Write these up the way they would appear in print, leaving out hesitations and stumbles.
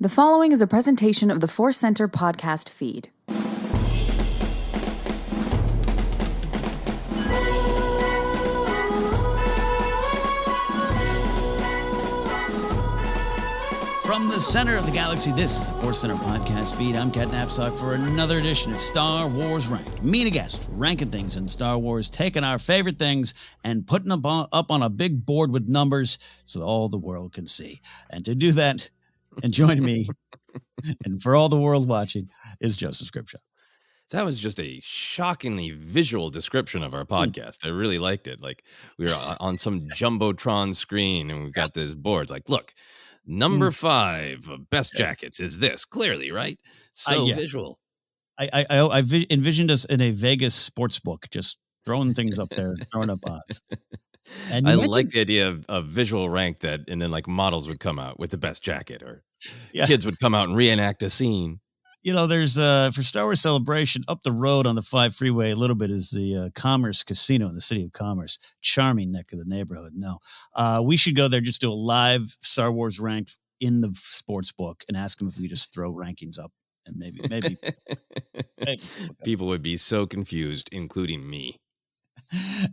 The following is a presentation of the Force Center podcast feed. From the center of the galaxy, this is the Force Center podcast feed. I'm Cat Knapsack for another edition of Star Wars Ranked. Me and a guest ranking things in Star Wars, taking our favorite things and putting them up on a big board with numbers so that all the world can see. And to do that, and join me, and for all the world watching, is Joseph Scripshaw. That was just a shockingly visual description of our podcast. I really liked it. Like we were on some Jumbotron screen and we've got this board. It's like, look, number 5 of best jackets is this, clearly, right? So visual. I envisioned us in a Vegas sports book, just throwing things up there, throwing up odds. And I like the idea of visual rank that, and then like models would come out with the best jacket, or kids would come out and reenact a scene. You know, there's for Star Wars Celebration up the road on the 5 freeway a little bit is the Commerce Casino in the city of Commerce. Charming neck of the neighborhood. No, we should go there, just do a live Star Wars ranked in the sports book and ask them if we just throw rankings up, and maybe people would be so confused, including me.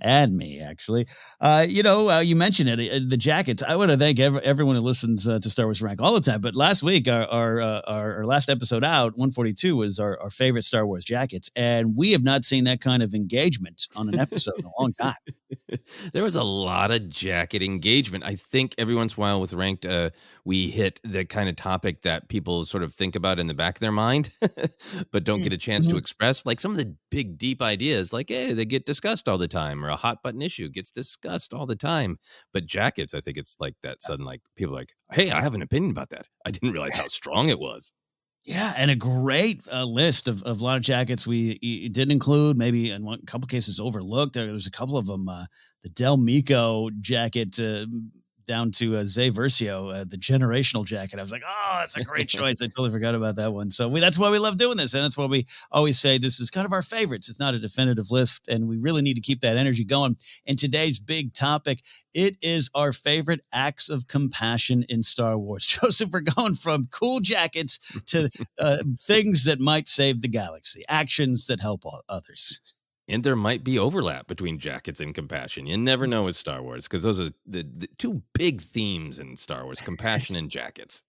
And me, actually. You mentioned it, the jackets. I want to thank everyone who listens to Star Wars Rank all the time. But last week, our last episode out, 142, was our favorite Star Wars jackets. And we have not seen that kind of engagement on an episode in a long time. There was a lot of jacket engagement. I think every once in a while with Ranked, we hit the kind of topic that people sort of think about in the back of their mind, but don't get a chance to express. Like some of the big, deep ideas, like, hey, they get discussed all the time, or a hot button issue gets discussed all the time. But jackets, I think it's like that sudden, like people are like, hey, I have an opinion about that. I didn't realize how strong it was. Yeah, and a great list of a lot of jackets we didn't include, maybe in a couple cases overlooked. There was a couple of them, the Del Meeko jacket down to Zay Versio, the generational jacket. I was like, oh, that's a great choice. I totally forgot about that one. So that's why we love doing this. And that's why we always say this is kind of our favorites. It's not a definitive list, and we really need to keep that energy going. And today's big topic, it is our favorite acts of compassion in Star Wars. Joseph, we're going from cool jackets to things that might save the galaxy, actions that help others. And there might be overlap between jackets and compassion. You never know with Star Wars, because those are the two big themes in Star Wars, compassion and jackets.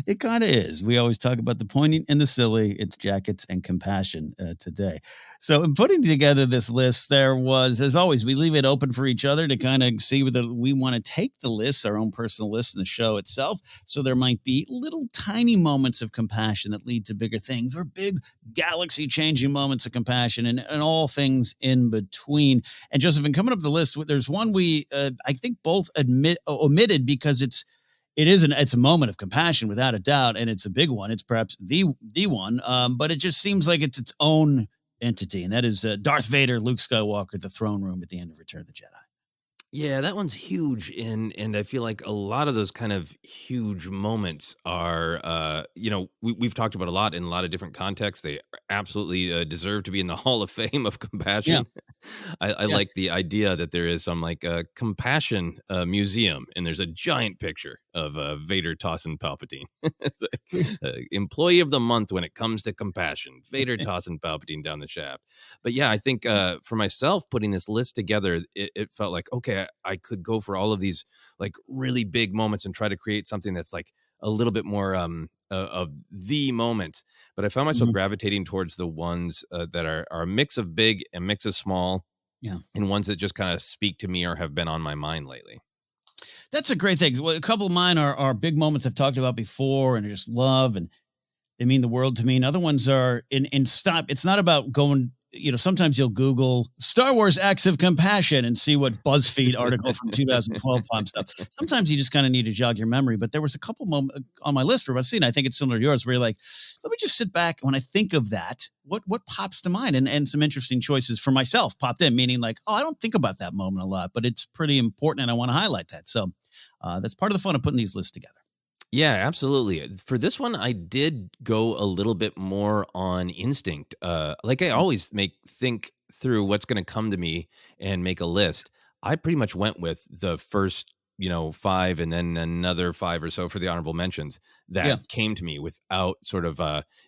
It kind of is. We always talk about the poignant and the silly. It's jackets and compassion today. So in putting together this list, there was, as always, we leave it open for each other to kind of see whether we want to take the list, our own personal list, in the show itself. So there might be little tiny moments of compassion that lead to bigger things, or big galaxy-changing moments of compassion, and all things in between. And Joseph, in coming up with the list, there's one we, I think, both omitted because it's a moment of compassion without a doubt, and it's a big one. It's perhaps the one, but it just seems like it's its own entity, and that is Darth Vader, Luke Skywalker, the throne room at the end of Return of the Jedi. Yeah, that one's huge, and I feel like a lot of those kind of huge moments are, we've talked about a lot in a lot of different contexts. They absolutely deserve to be in the Hall of Fame of compassion. Yeah. I like the idea that there is some like a compassion museum, and there's a giant picture of Vader tossing Palpatine. Employee of the month when it comes to compassion, Vader tossing Palpatine down the shaft. But yeah, I think for myself, putting this list together, it felt like, okay, I could go for all of these like really big moments and try to create something that's like a little bit more of the moment. But I found myself gravitating towards the ones that are a mix of big and mix of small, and ones that just kind of speak to me or have been on my mind lately. That's a great thing. Well, a couple of mine are big moments I've talked about before, and I just love, and they mean the world to me. And other ones are stop. It's not about going. Sometimes you'll Google Star Wars acts of compassion and see what BuzzFeed article from 2012 pops up. Sometimes you just kind of need to jog your memory. But there was a couple moments on my list where I've seen, I think it's similar to yours, where you're like, let me just sit back. When I think of that, what pops to mind? And some interesting choices for myself popped in, meaning like, oh, I don't think about that moment a lot, but it's pretty important and I want to highlight that. So that's part of the fun of putting these lists together. Yeah, absolutely. For this one, I did go a little bit more on instinct. Like I always think through what's going to come to me and make a list. I pretty much went with the first 5 and then another 5 or so for the honorable mentions that came to me without sort of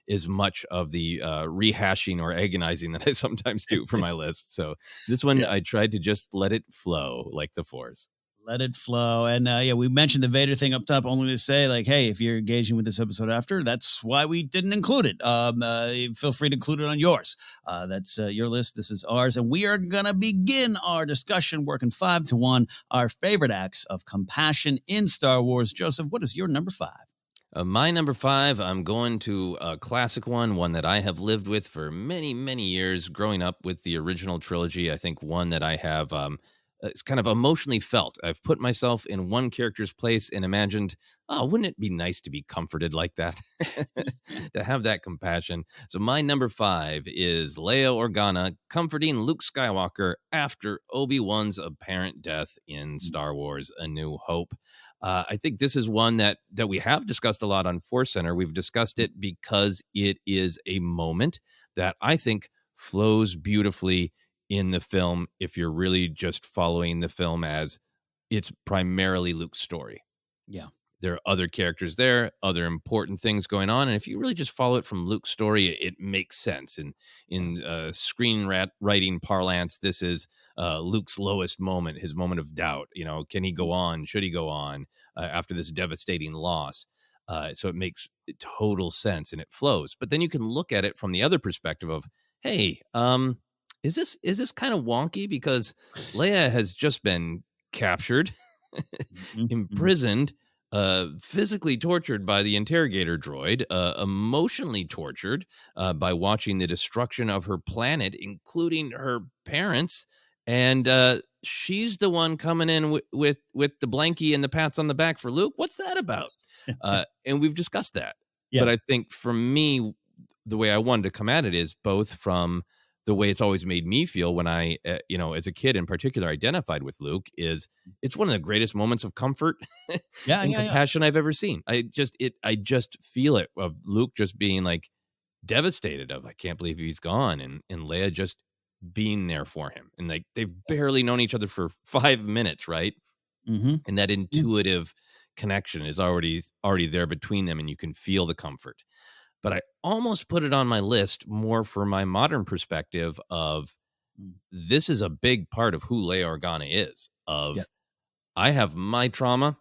as much of the rehashing or agonizing that I sometimes do for my list. So this one, I tried to just let it flow like the Force. Let it flow. And we mentioned the Vader thing up top only to say, like, hey, if you're engaging with this episode after, that's why we didn't include it. Feel free to include it on yours. That's your list. This is ours. And we are going to begin our discussion working 5 to 1, our favorite acts of compassion in Star Wars. Joseph, what is your number 5? My number 5, I'm going to a classic one that I have lived with for many, many years growing up with the original trilogy. I think one that I have it's kind of emotionally felt. I've put myself in one character's place and imagined, oh, wouldn't it be nice to be comforted like that? To have that compassion. So my number 5 is Leia Organa comforting Luke Skywalker after Obi-Wan's apparent death in Star Wars A New Hope. I think this is one that we have discussed a lot on Force Center. We've discussed it because it is a moment that I think flows beautifully in the film if you're really just following the film as it's primarily Luke's story. Yeah. There are other characters there, other important things going on. And if you really just follow it from Luke's story, it makes sense. And in screenwriting parlance, this is Luke's lowest moment, his moment of doubt. Can he go on? Should he go on after this devastating loss? So it makes total sense and it flows. But then you can look at it from the other perspective of, hey, is this kind of wonky because Leia has just been captured, imprisoned, physically tortured by the interrogator droid, emotionally tortured by watching the destruction of her planet, including her parents. And she's the one coming in with the blankie and the pats on the back for Luke. What's that about? And we've discussed that. Yeah. But I think for me, the way I wanted to come at it is both from the way it's always made me feel when I, as a kid in particular, identified with Luke, is it's one of the greatest moments of comfort and compassion I've ever seen. I just feel it of Luke just being like devastated of, I can't believe he's gone. And Leia just being there for him. And like, they've barely known each other for 5 minutes. Right. Mm-hmm. And that intuitive connection is already there between them. And you can feel the comfort. But I almost put it on my list more for my modern perspective of this is a big part of who Leia Organa is. I have my trauma.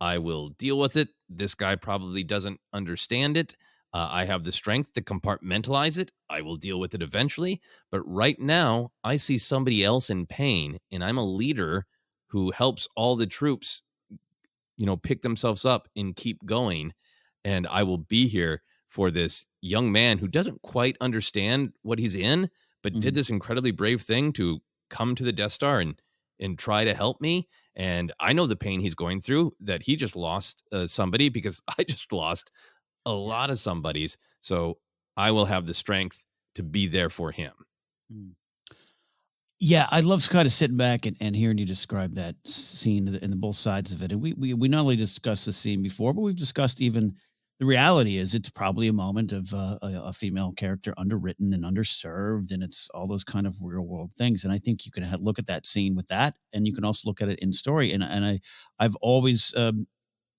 I will deal with it. This guy probably doesn't understand it. I have the strength to compartmentalize it. I will deal with it eventually. But right now, I see somebody else in pain, and I'm a leader who helps all the troops, pick themselves up and keep going. And I will be here for this young man who doesn't quite understand what he's in, but did this incredibly brave thing to come to the Death Star and try to help me. And I know the pain he's going through, that he just lost somebody, because I just lost a lot of somebodies. So I will have the strength to be there for him. Yeah, I love kind of sitting back and hearing you describe that scene and the both sides of it. And we not only discussed the scene before, but we've discussed even the reality is it's probably a moment of a female character underwritten and underserved, and it's all those kind of real world things. And I think you can look at that scene with that, and you can also look at it in story. And I've always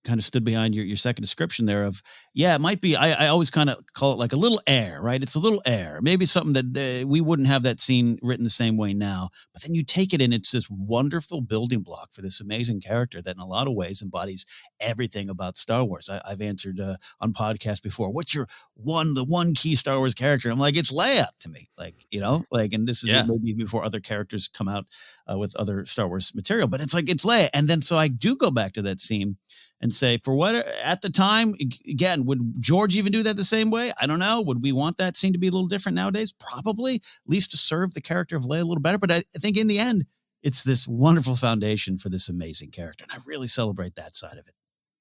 kind of stood behind your second description there of, it might be, I always kind of call it like a little air, right? It's a little air, maybe something that we wouldn't have that scene written the same way now, but then you take it and it's this wonderful building block for this amazing character that in a lot of ways embodies everything about Star Wars. I've answered on podcasts before, what's the one key Star Wars character? I'm like, it's Leia to me, and this is maybe before other characters come out with other Star Wars material, but it's like, it's Leia. And then, so I do go back to that scene and say, for what at the time, again, would George even do that the same way? I don't know. Would we want that scene to be a little different nowadays? Probably, at least to serve the character of Leia a little better. But I think in the end, it's this wonderful foundation for this amazing character. And I really celebrate that side of it.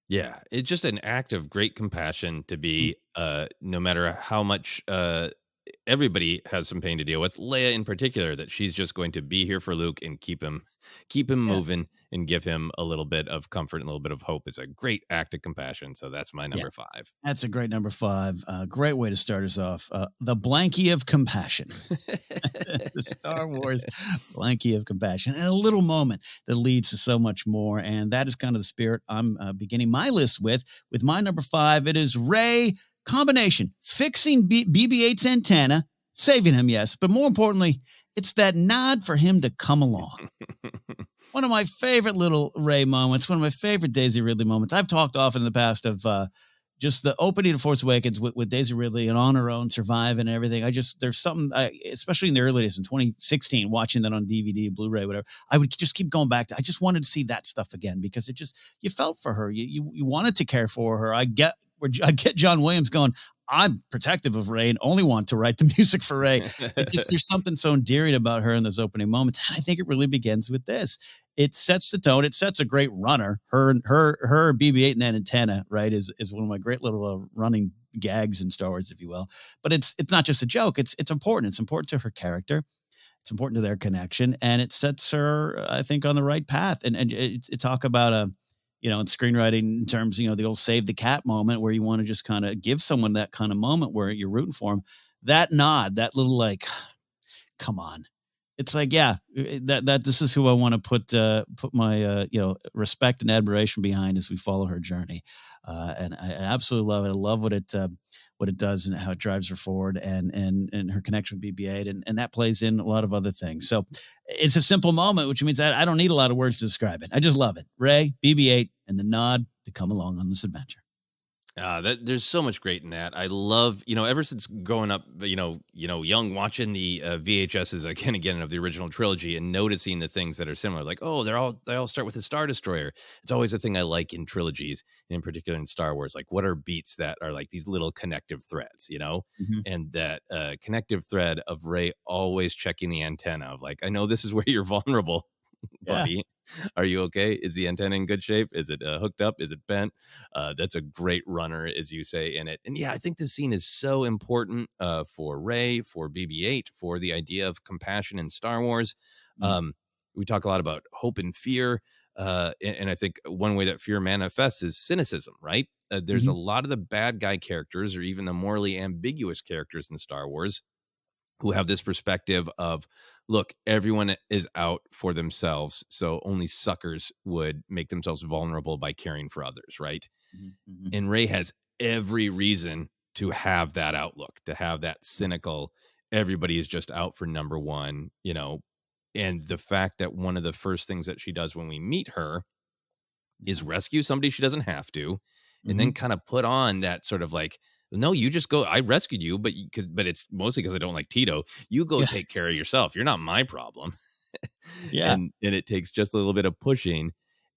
Yeah, it's just an act of great compassion to be, no matter how much everybody has some pain to deal with. Leia in particular, that she's just going to be here for Luke and keep him Yeah. moving and give him a little bit of comfort and a little bit of hope is a great act of compassion. So that's my Yeah. number 5. That's a great number 5. Great way to start us off. The blankie of compassion. The Star Wars blankie of compassion. And a little moment that leads to so much more. And that is kind of the spirit I'm beginning my list with. With my number 5, it is Rey combination. Fixing BB-8's antenna. Saving him, yes. But more importantly, it's that nod for him to come along. One of my favorite little Rey moments, one of my favorite Daisy Ridley moments. I've talked often in the past of just the opening of Force Awakens with Daisy Ridley and on her own, surviving and everything. There's something, especially in the early days in 2016, watching that on DVD, Blu-ray, whatever, I would just keep going back to, I just wanted to see that stuff again because you felt for her. You wanted to care for her. I get John Williams going, I'm protective of Rey and only want to write the music for Rey. It's just, there's something so endearing about her in those opening moments. And I think it really begins with this. It sets the tone. It sets a great runner. Her BB-8 and that antenna, right, is one of my great little running gags in Star Wars, if you will. But it's not just a joke. It's important. It's important to her character. It's important to their connection, and it sets her, I think, on the right path. And it talk about in screenwriting in terms, the old save the cat moment where you want to just kind of give someone that kind of moment where you're rooting for them. That nod, that little like, come on. It's like, yeah, that this is who I want to put my, respect and admiration behind as we follow her journey. And I absolutely love it. I love what it does and how it drives her forward and her connection with BB-8. And that plays in a lot of other things. So it's a simple moment, which means I don't need a lot of words to describe it. I just love it. Rey, BB-8, and the nod to come along on this adventure. There's so much great in that. I love, ever since growing up, young, watching the VHSs again and again of the original trilogy and noticing the things that are similar, like, oh, they all start with a Star Destroyer. It's always a thing I like in trilogies, in particular in Star Wars. Like, what are beats that are like these little connective threads, Mm-hmm. and that connective thread of Rey always checking the antenna of like, I know this is where you're vulnerable, buddy. Yeah. Are you okay? Is the antenna in good shape? Is it hooked up? Is it bent? That's a great runner, as you say, in it. And yeah, I think this scene is so important for Rey, for BB-8, for the idea of compassion in Star Wars. We talk a lot about hope and fear. And I think one way that fear manifests is cynicism, right? There's a lot of the bad guy characters or even the morally ambiguous characters in Star Wars who have this perspective of, look, everyone is out for themselves, so only suckers would make themselves vulnerable by caring for others, right? Mm-hmm. And Rey has every reason to have that outlook, to have that cynical, everybody is just out for number one, and the fact that one of the first things that she does when we meet her is rescue somebody she doesn't have to, and then kind of put on that sort of like, no, you just go. I rescued you, but it's mostly because I don't like Tito. You go take care of yourself. You're not my problem. Yeah, and it takes just a little bit of pushing.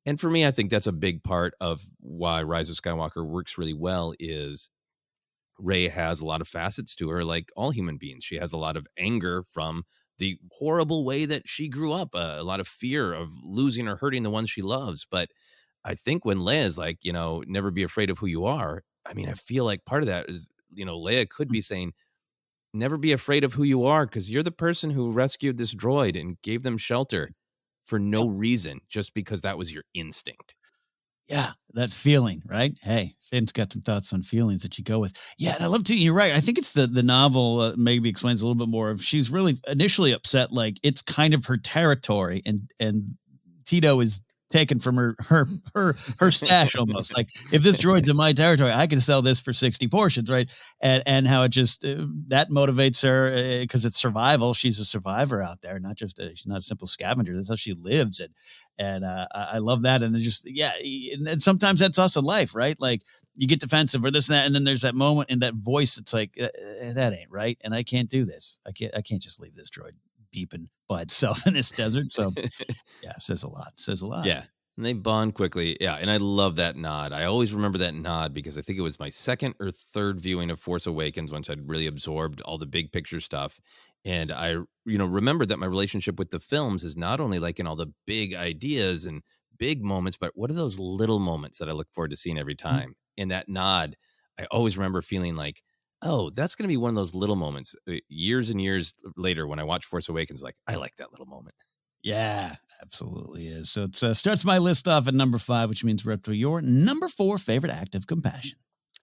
And for me, I think that's a big part of why Rise of Skywalker works really well. Is Rey has a lot of facets to her, like all human beings. She has a lot of anger from the horrible way that she grew up, a lot of fear of losing or hurting the ones she loves. But I think when Leia's like, never be afraid of who you are. I mean, I feel like part of that is, Leia could be saying, never be afraid of who you are because you're the person who rescued this droid and gave them shelter for no reason, just because that was your instinct. Yeah, that feeling, right? Hey, Finn's got some thoughts on feelings that you go with. Yeah, and I love to. You're right. I think it's the novel maybe explains a little bit more of. She's really initially upset, like it's kind of her territory, and Tito is taken from her stash almost. Like if this droid's in my territory, I can sell this for 60 portions, right? And how it just that motivates her because it's survival. She's a survivor out there, not just she's not a simple scavenger. That's how she lives. And I love that. And just and sometimes that's us in life, right? Like you get defensive or this and that, and then there's that moment in that voice. It's like that ain't right, and I can't do this. I can't just leave this droid beeping by itself in this desert. So yeah, says a lot. Yeah. And they bond quickly. Yeah. And I love that nod. I always remember that nod because I think it was my second or third viewing of Force Awakens once I'd really absorbed all the big picture stuff. And I, remember that my relationship with the films is not only like in all the big ideas and big moments, but what are those little moments that I look forward to seeing every time? And that nod, I always remember feeling like Oh, that's going to be one of those little moments years and years later when I watch Force Awakens. Like, I like that little moment. Yeah, absolutely is. So it starts my list off at number 5, which means we're up to your number 4 favorite act of compassion.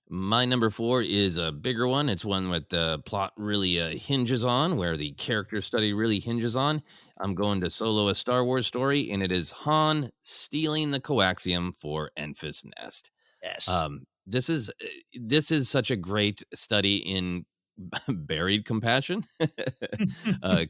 My number 4 is a bigger one. It's one that the plot really hinges on, where the character study really hinges on. I'm going to Solo: A Star Wars Story, and it is Han stealing the coaxium for Enfys Nest. Yes. This is such a great study in buried compassion,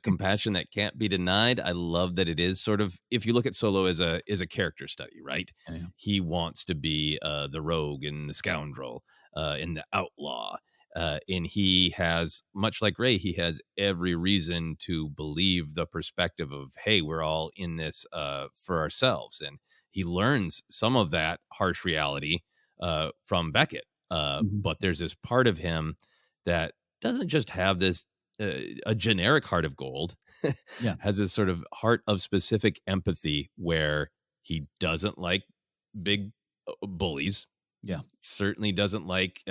compassion that can't be denied. I love that it is sort of, if you look at Solo as a character study, right? Yeah. He wants to be the rogue and the scoundrel and the outlaw. And he has, much like Rey, he has every reason to believe the perspective of, hey, we're all in this for ourselves. And he learns some of that harsh reality from Beckett. But there's this part of him that doesn't just have this a generic heart of gold, Yeah. has this sort of heart of specific empathy where he doesn't like big bullies. Yeah. Certainly doesn't like,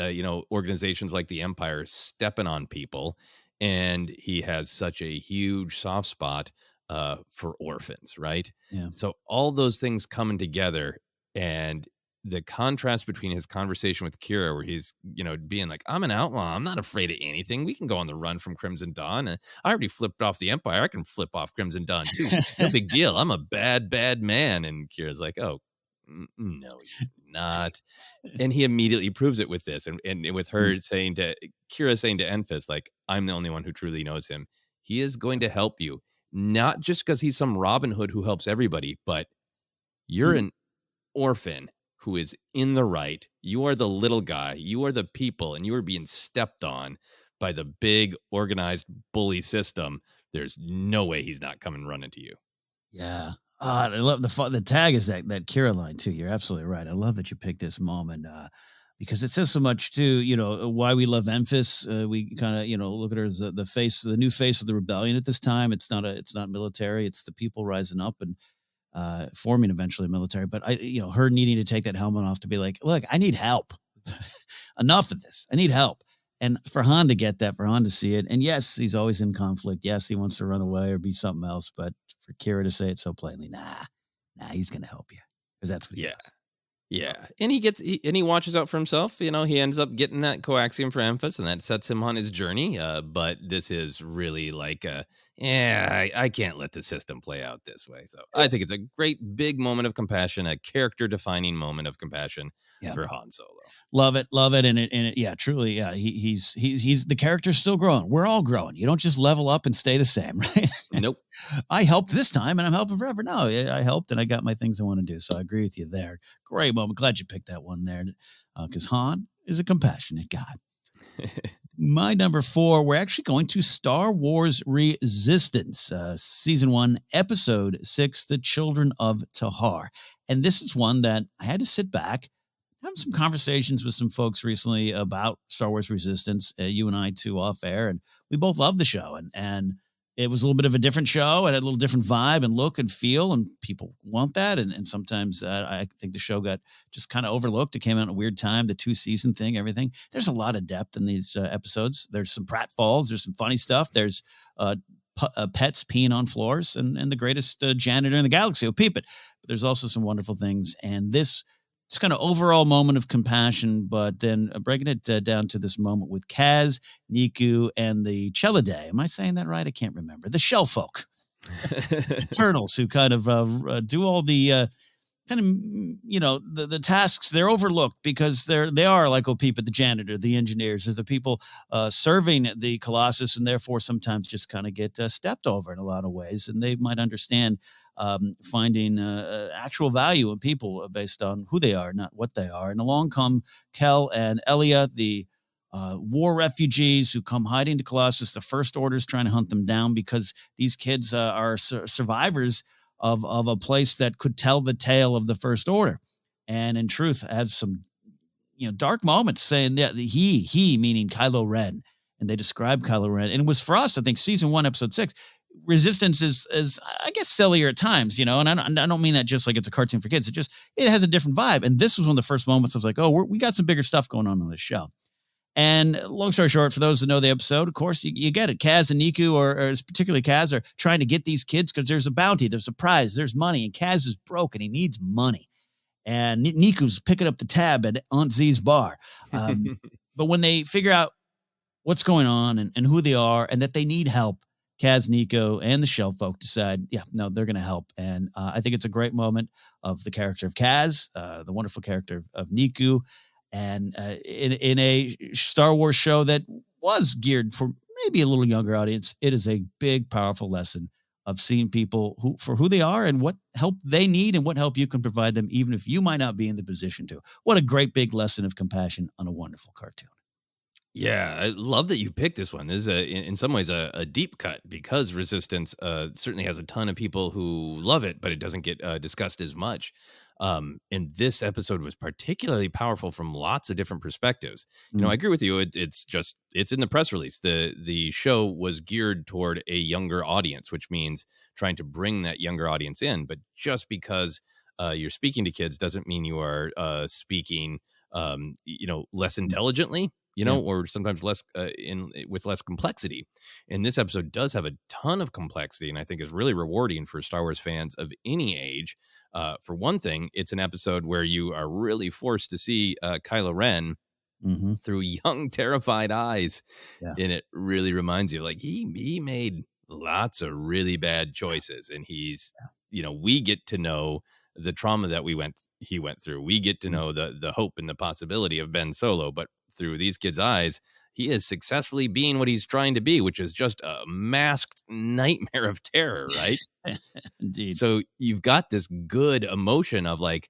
organizations like the Empire stepping on people. And he has such a huge soft spot for orphans, right? Yeah. So all those things coming together, and the contrast between his conversation with Kira, where he's, being like, I'm an outlaw. I'm not afraid of anything. We can go on the run from Crimson Dawn. I already flipped off the Empire. I can flip off Crimson Dawn too. No big deal. I'm a bad, bad man. And Kira's like, oh, no, you're not. And he immediately proves it with this. And with her saying to Enfys, like, I'm the only one who truly knows him. He is going to help you. Not just because he's some Robin Hood who helps everybody, but you're an orphan who is in the right. You are the little guy. You are the people, and you are being stepped on by the big organized bully system. There's no way he's not coming running to you. Yeah. I love the tag is that Kira line too. You're absolutely right. I love that you picked this moment because it says so much too. Why we love Enfys. We kind of look at her as the new face of the rebellion at this time. It's not military. It's the people rising up and forming eventually military. But her needing to take that helmet off to be like, look, I need help. Enough of this. I need help. And for Han to get that, for Han to see it, and yes, he's always in conflict. Yes, he wants to run away or be something else. But for Kira to say it so plainly, nah, he's going to help you because that's what he does. Yeah. And he watches out for himself. He ends up getting that coaxium for Enfys, and that sets him on his journey. But this is really like, I can't let the system play out this way. So I think it's a great big moment of compassion, a character defining moment of compassion for Han Solo. Love it. And yeah, truly. Yeah. He's the character's still growing. We're all growing. You don't just level up and stay the same, right? Nope. I helped this time and I'm helping forever. No, I helped and I got my things I want to do. So I agree with you there. Great moment. Glad you picked that one there because Han is a compassionate guy. My number 4, we're actually going to Star Wars Resistance, Season 1, Episode 6, The Children of Tahar. And this is one that I had to sit back, have some conversations with some folks recently about Star Wars Resistance, you and I too off air, and we both loved the show. And it was a little bit of a different show. It had a little different vibe and look and feel, and people want that. And sometimes I think the show got just kind of overlooked. It came out at a weird time, the 2-season thing, everything. There's a lot of depth in these episodes. There's some pratfalls. There's some funny stuff. There's pets peeing on floors and the greatest janitor in the galaxy will peep it. But there's also some wonderful things. And this it's kind of overall moment of compassion, but then breaking it down to this moment with Kaz, Niku, and the Chelidae. Am I saying that right? I can't remember. The shell folk, turtles who kind of do all the the tasks. They're overlooked because they are like Opeep, the janitor, the engineers, as the people serving the Colossus, and therefore sometimes just kind of get stepped over in a lot of ways. And they might understand finding actual value in people based on who they are, not what they are. And along come Kel and Elia, the war refugees who come hiding to Colossus. The First Order's trying to hunt them down because these kids are survivors of a place that could tell the tale of the First Order. And in truth, have some, dark moments saying that he meaning Kylo Ren. And they describe Kylo Ren. And it was for us, I think, season 1, episode 6, Resistance is I guess, sillier at times, and I don't mean that just like it's a cartoon for kids. It has a different vibe. And this was one of the first moments I was like, oh, we got some bigger stuff going on this show. And long story short, for those that know the episode, of course, you get it. Kaz and Niku, or particularly Kaz, are trying to get these kids because there's a bounty, there's a prize, there's money, and Kaz is broke and he needs money. And Niku's picking up the tab at Aunt Z's bar. But when they figure out what's going on and who they are and that they need help, Kaz, Niku, and the Shell folk decide, they're going to help. And I think it's a great moment of the character of Kaz, the wonderful character of Niku, and in a Star Wars show that was geared for maybe a little younger audience, it is a big, powerful lesson of seeing people for who they are and what help they need and what help you can provide them, even if you might not be in the position to. What a great big lesson of compassion on a wonderful cartoon. Yeah, I love that you picked this one. This is in some ways a deep cut, because Resistance certainly has a ton of people who love it, but it doesn't get discussed as much. And this episode was particularly powerful from lots of different perspectives. I agree with you. It's in the press release. The show was geared toward a younger audience, which means trying to bring that younger audience in. But just because you're speaking to kids doesn't mean you are speaking, less intelligently. Or sometimes less with less complexity. And this episode does have a ton of complexity, and I think is really rewarding for Star Wars fans of any age. For one thing, it's an episode where you are really forced to see Kylo Ren through young, terrified eyes. Yeah. And it really reminds you, like, he made lots of really bad choices, and he's, we get to know the trauma that he went through. We get to know the hope and the possibility of Ben Solo, but through these kids' eyes, he is successfully being what he's trying to be, which is just a masked nightmare of terror, right? Indeed. So you've got this good emotion of, like,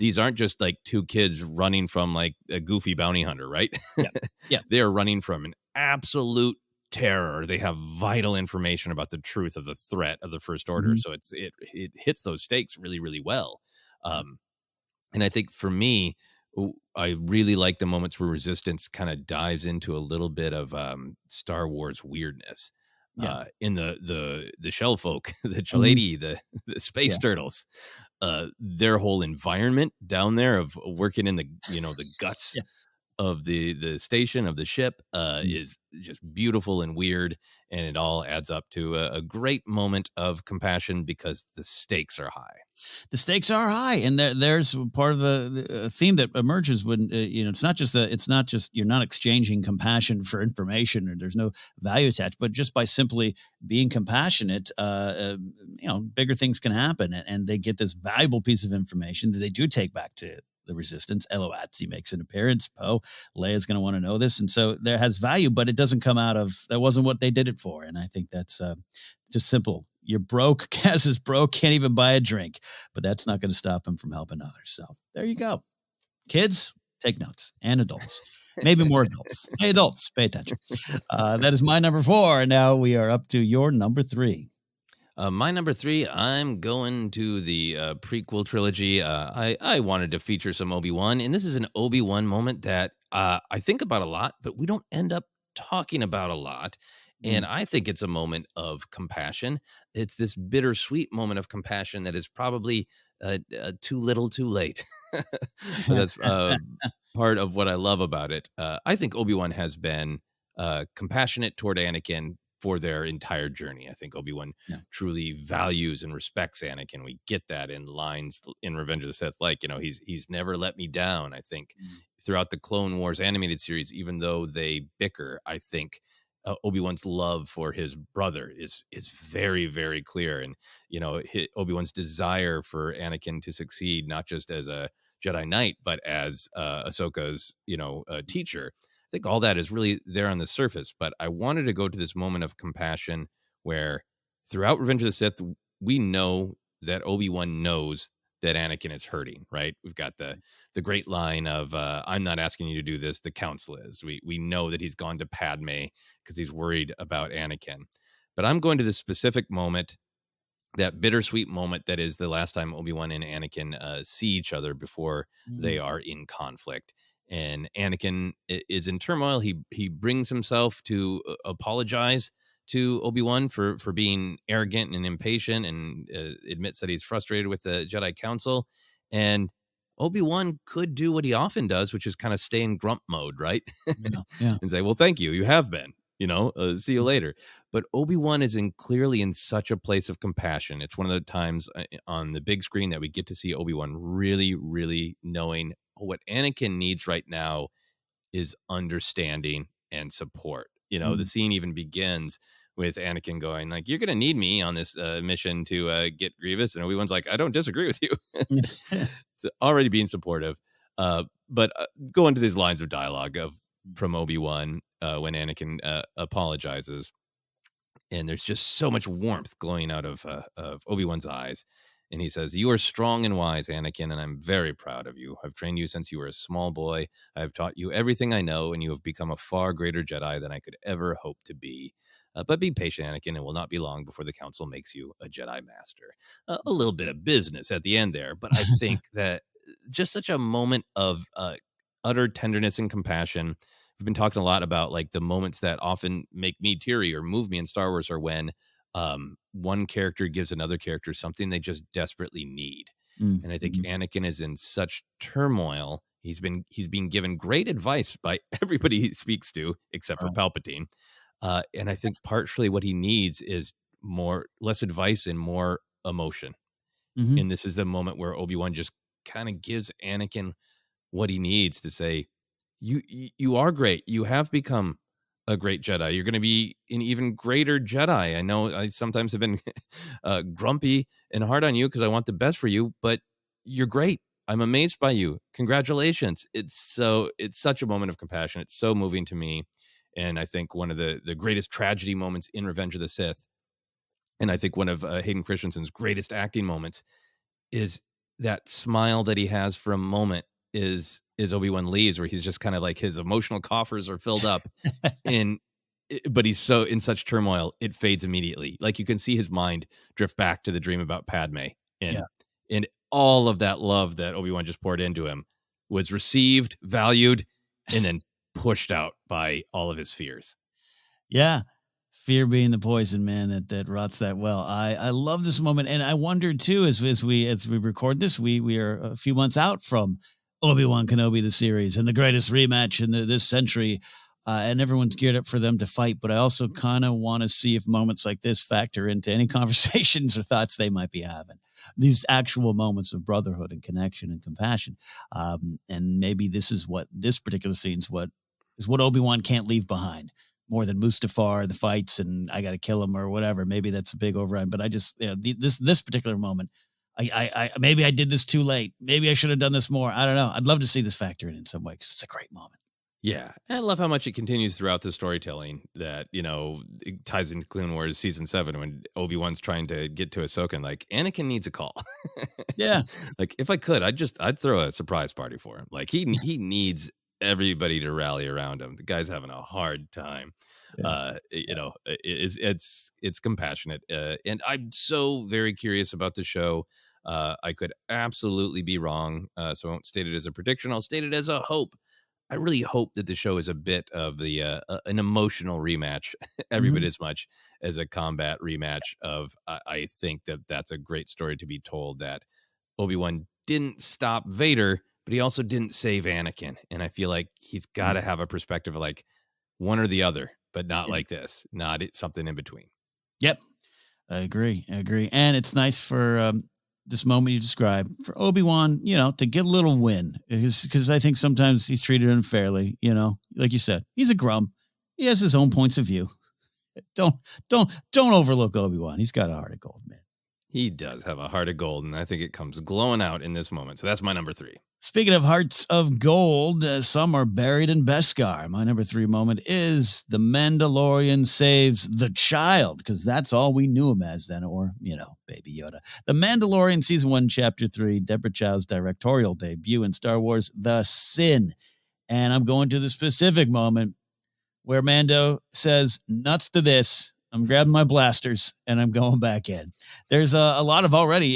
these aren't just like two kids running from like a goofy bounty hunter, right? Yeah. They're running from an absolute terror. They have vital information about the truth of the threat of the First Order. So it hits those stakes really, really well. And I think for me, I really like the moments where Resistance kind of dives into a little bit of Star Wars weirdness. In the shell folk, the Chaladi, the space turtles, their whole environment down there of working in the guts of the station of the ship is just beautiful and weird, and it all adds up to a great moment of compassion because the stakes are high. The stakes are high, and there's part of the theme that emerges when it's not just you're not exchanging compassion for information, or there's no value attached, but just by simply being compassionate, bigger things can happen, and they get this valuable piece of information that they do take back to the Resistance. Eloatzi makes an appearance. Poe, Leia's going to want to know this, and so there has value, but it doesn't come out of that wasn't what they did it for, and I think that's just simple. You're broke. Kaz is broke. Can't even buy a drink, but that's not going to stop him from helping others. So there you go. Kids, take notes, and adults, maybe more adults. Hey, adults, pay attention. That is my number 4. And now we are up to your number 3. My number 3, I'm going to the prequel trilogy. I wanted to feature some Obi-Wan, and this is an Obi-Wan moment that I think about a lot, but we don't end up talking about a lot. And I think it's a moment of compassion. It's this bittersweet moment of compassion that is probably too little, too late. That's part of what I love about it. I think Obi-Wan has been compassionate toward Anakin for their entire journey. I think Obi-Wan truly values and respects Anakin. We get that in lines in Revenge of the Sith, like, he's never let me down. I think throughout the Clone Wars animated series, even though they bicker, I think Obi-Wan's love for his brother is very, very clear. And, Obi-Wan's desire for Anakin to succeed, not just as a Jedi Knight, but as Ahsoka's, teacher. I think all that is really there on the surface. But I wanted to go to this moment of compassion where throughout Revenge of the Sith, we know that Obi-Wan knows that Anakin is hurting, right? We've got the great line of, I'm not asking you to do this, the council is. We know that he's gone to Padme because he's worried about Anakin. But I'm going to this specific moment, that bittersweet moment that is the last time Obi-Wan and Anakin see each other before they are in conflict. And Anakin is in turmoil. He brings himself to apologize to Obi-Wan for being arrogant and impatient, and admits that he's frustrated with the Jedi Council. And Obi-Wan could do what he often does, which is kind of stay in grump mode, right? Yeah. And say, well, thank you. You have been, see you later. But Obi-Wan is clearly in such a place of compassion. It's one of the times on the big screen that we get to see Obi-Wan really, really knowing what Anakin needs right now is understanding and support. The scene even begins with Anakin going like, you're going to need me on this mission to get Grievous. And Obi-Wan's like, I don't disagree with you. So already being supportive. But go into these lines of dialogue from Obi-Wan when Anakin apologizes. And there's just so much warmth glowing out of Obi-Wan's eyes. And he says, you are strong and wise, Anakin, and I'm very proud of you. I've trained you since you were a small boy. I have taught you everything I know, and you have become a far greater Jedi than I could ever hope to be. But be patient, Anakin. It will not be long before the Council makes you a Jedi Master. A little bit of business at the end there, but I think that just such a moment of utter tenderness and compassion. We've been talking a lot about like the moments that often make me teary or move me in Star Wars are when one character gives another character something they just desperately need. And I think Anakin is in such turmoil. He's being given great advice by everybody he speaks to, except for Palpatine. And I think partially what he needs is less advice and more emotion. And this is the moment where Obi-Wan just kind of gives Anakin what he needs to say, you are great. You have become a great Jedi. You're going to be an even greater Jedi. I know I sometimes have been grumpy and hard on you because I want the best for you, but you're great. I'm amazed by you. Congratulations. It's such a moment of compassion. It's so moving to me. And I think one of the greatest tragedy moments in Revenge of the Sith, and I think one of Hayden Christensen's greatest acting moments, is that smile that he has for a moment is Obi-Wan leaves, where he's just kind of like his emotional coffers are filled up, but he's so in such turmoil, it fades immediately. Like you can see his mind drift back to the dream about Padme, and all of that love that Obi-Wan just poured into him was received, valued, and then pushed out by all of his fears. Yeah. Fear being the poison, man, that rots that well. I love this moment. And I wonder too, as we record this, we are a few months out from Obi-Wan Kenobi, the series, and the greatest rematch in this century. And everyone's geared up for them to fight. But I also kind of want to see if moments like this factor into any conversations or thoughts they might be having. These actual moments of brotherhood and connection and compassion. And maybe this particular scene is what Obi-Wan can't leave behind. More than Mustafar, the fights, and I got to kill him or whatever. Maybe that's a big override, but I just this particular moment, I maybe I did this too late. Maybe I should have done this more. I don't know. I'd love to see this factor in some way because it's a great moment. Yeah, and I love how much it continues throughout the storytelling. That it ties into Clone Wars season 7 when Obi-Wan's trying to get to Ahsoka, and like Anakin needs a call. Yeah, like if I could, I'd throw a surprise party for him. Like he needs everybody to rally around him. The guy's having a hard time. Yeah. It's compassionate. And I'm so very curious about the show. I could absolutely be wrong. So I won't state it as a prediction. I'll state it as a hope. I really hope that the show is a bit of the an emotional rematch, every bit as much as a combat rematch of, I think that's a great story to be told, that Obi-Wan didn't stop Vader, but he also didn't save Anakin. And I feel like he's got to have a perspective of like one or the other, but not like this, not something in between. Yep. I agree. And it's nice for this moment you described for Obi-Wan, to get a little win, because I think sometimes he's treated unfairly, like you said, he's a Grum. He has his own points of view. Don't overlook Obi-Wan. He's got a heart of gold, man. He does have a heart of gold, and I think it comes glowing out in this moment. So that's my number 3. Speaking of hearts of gold, some are buried in Beskar. My number 3 moment is the Mandalorian saves the child, because that's all we knew him as then, or, Baby Yoda. The Mandalorian Season 1, Chapter 3, Deborah Chow's directorial debut in Star Wars, The Sin. And I'm going to the specific moment where Mando says, nuts to this. I'm grabbing my blasters and I'm going back in. There's a lot of already,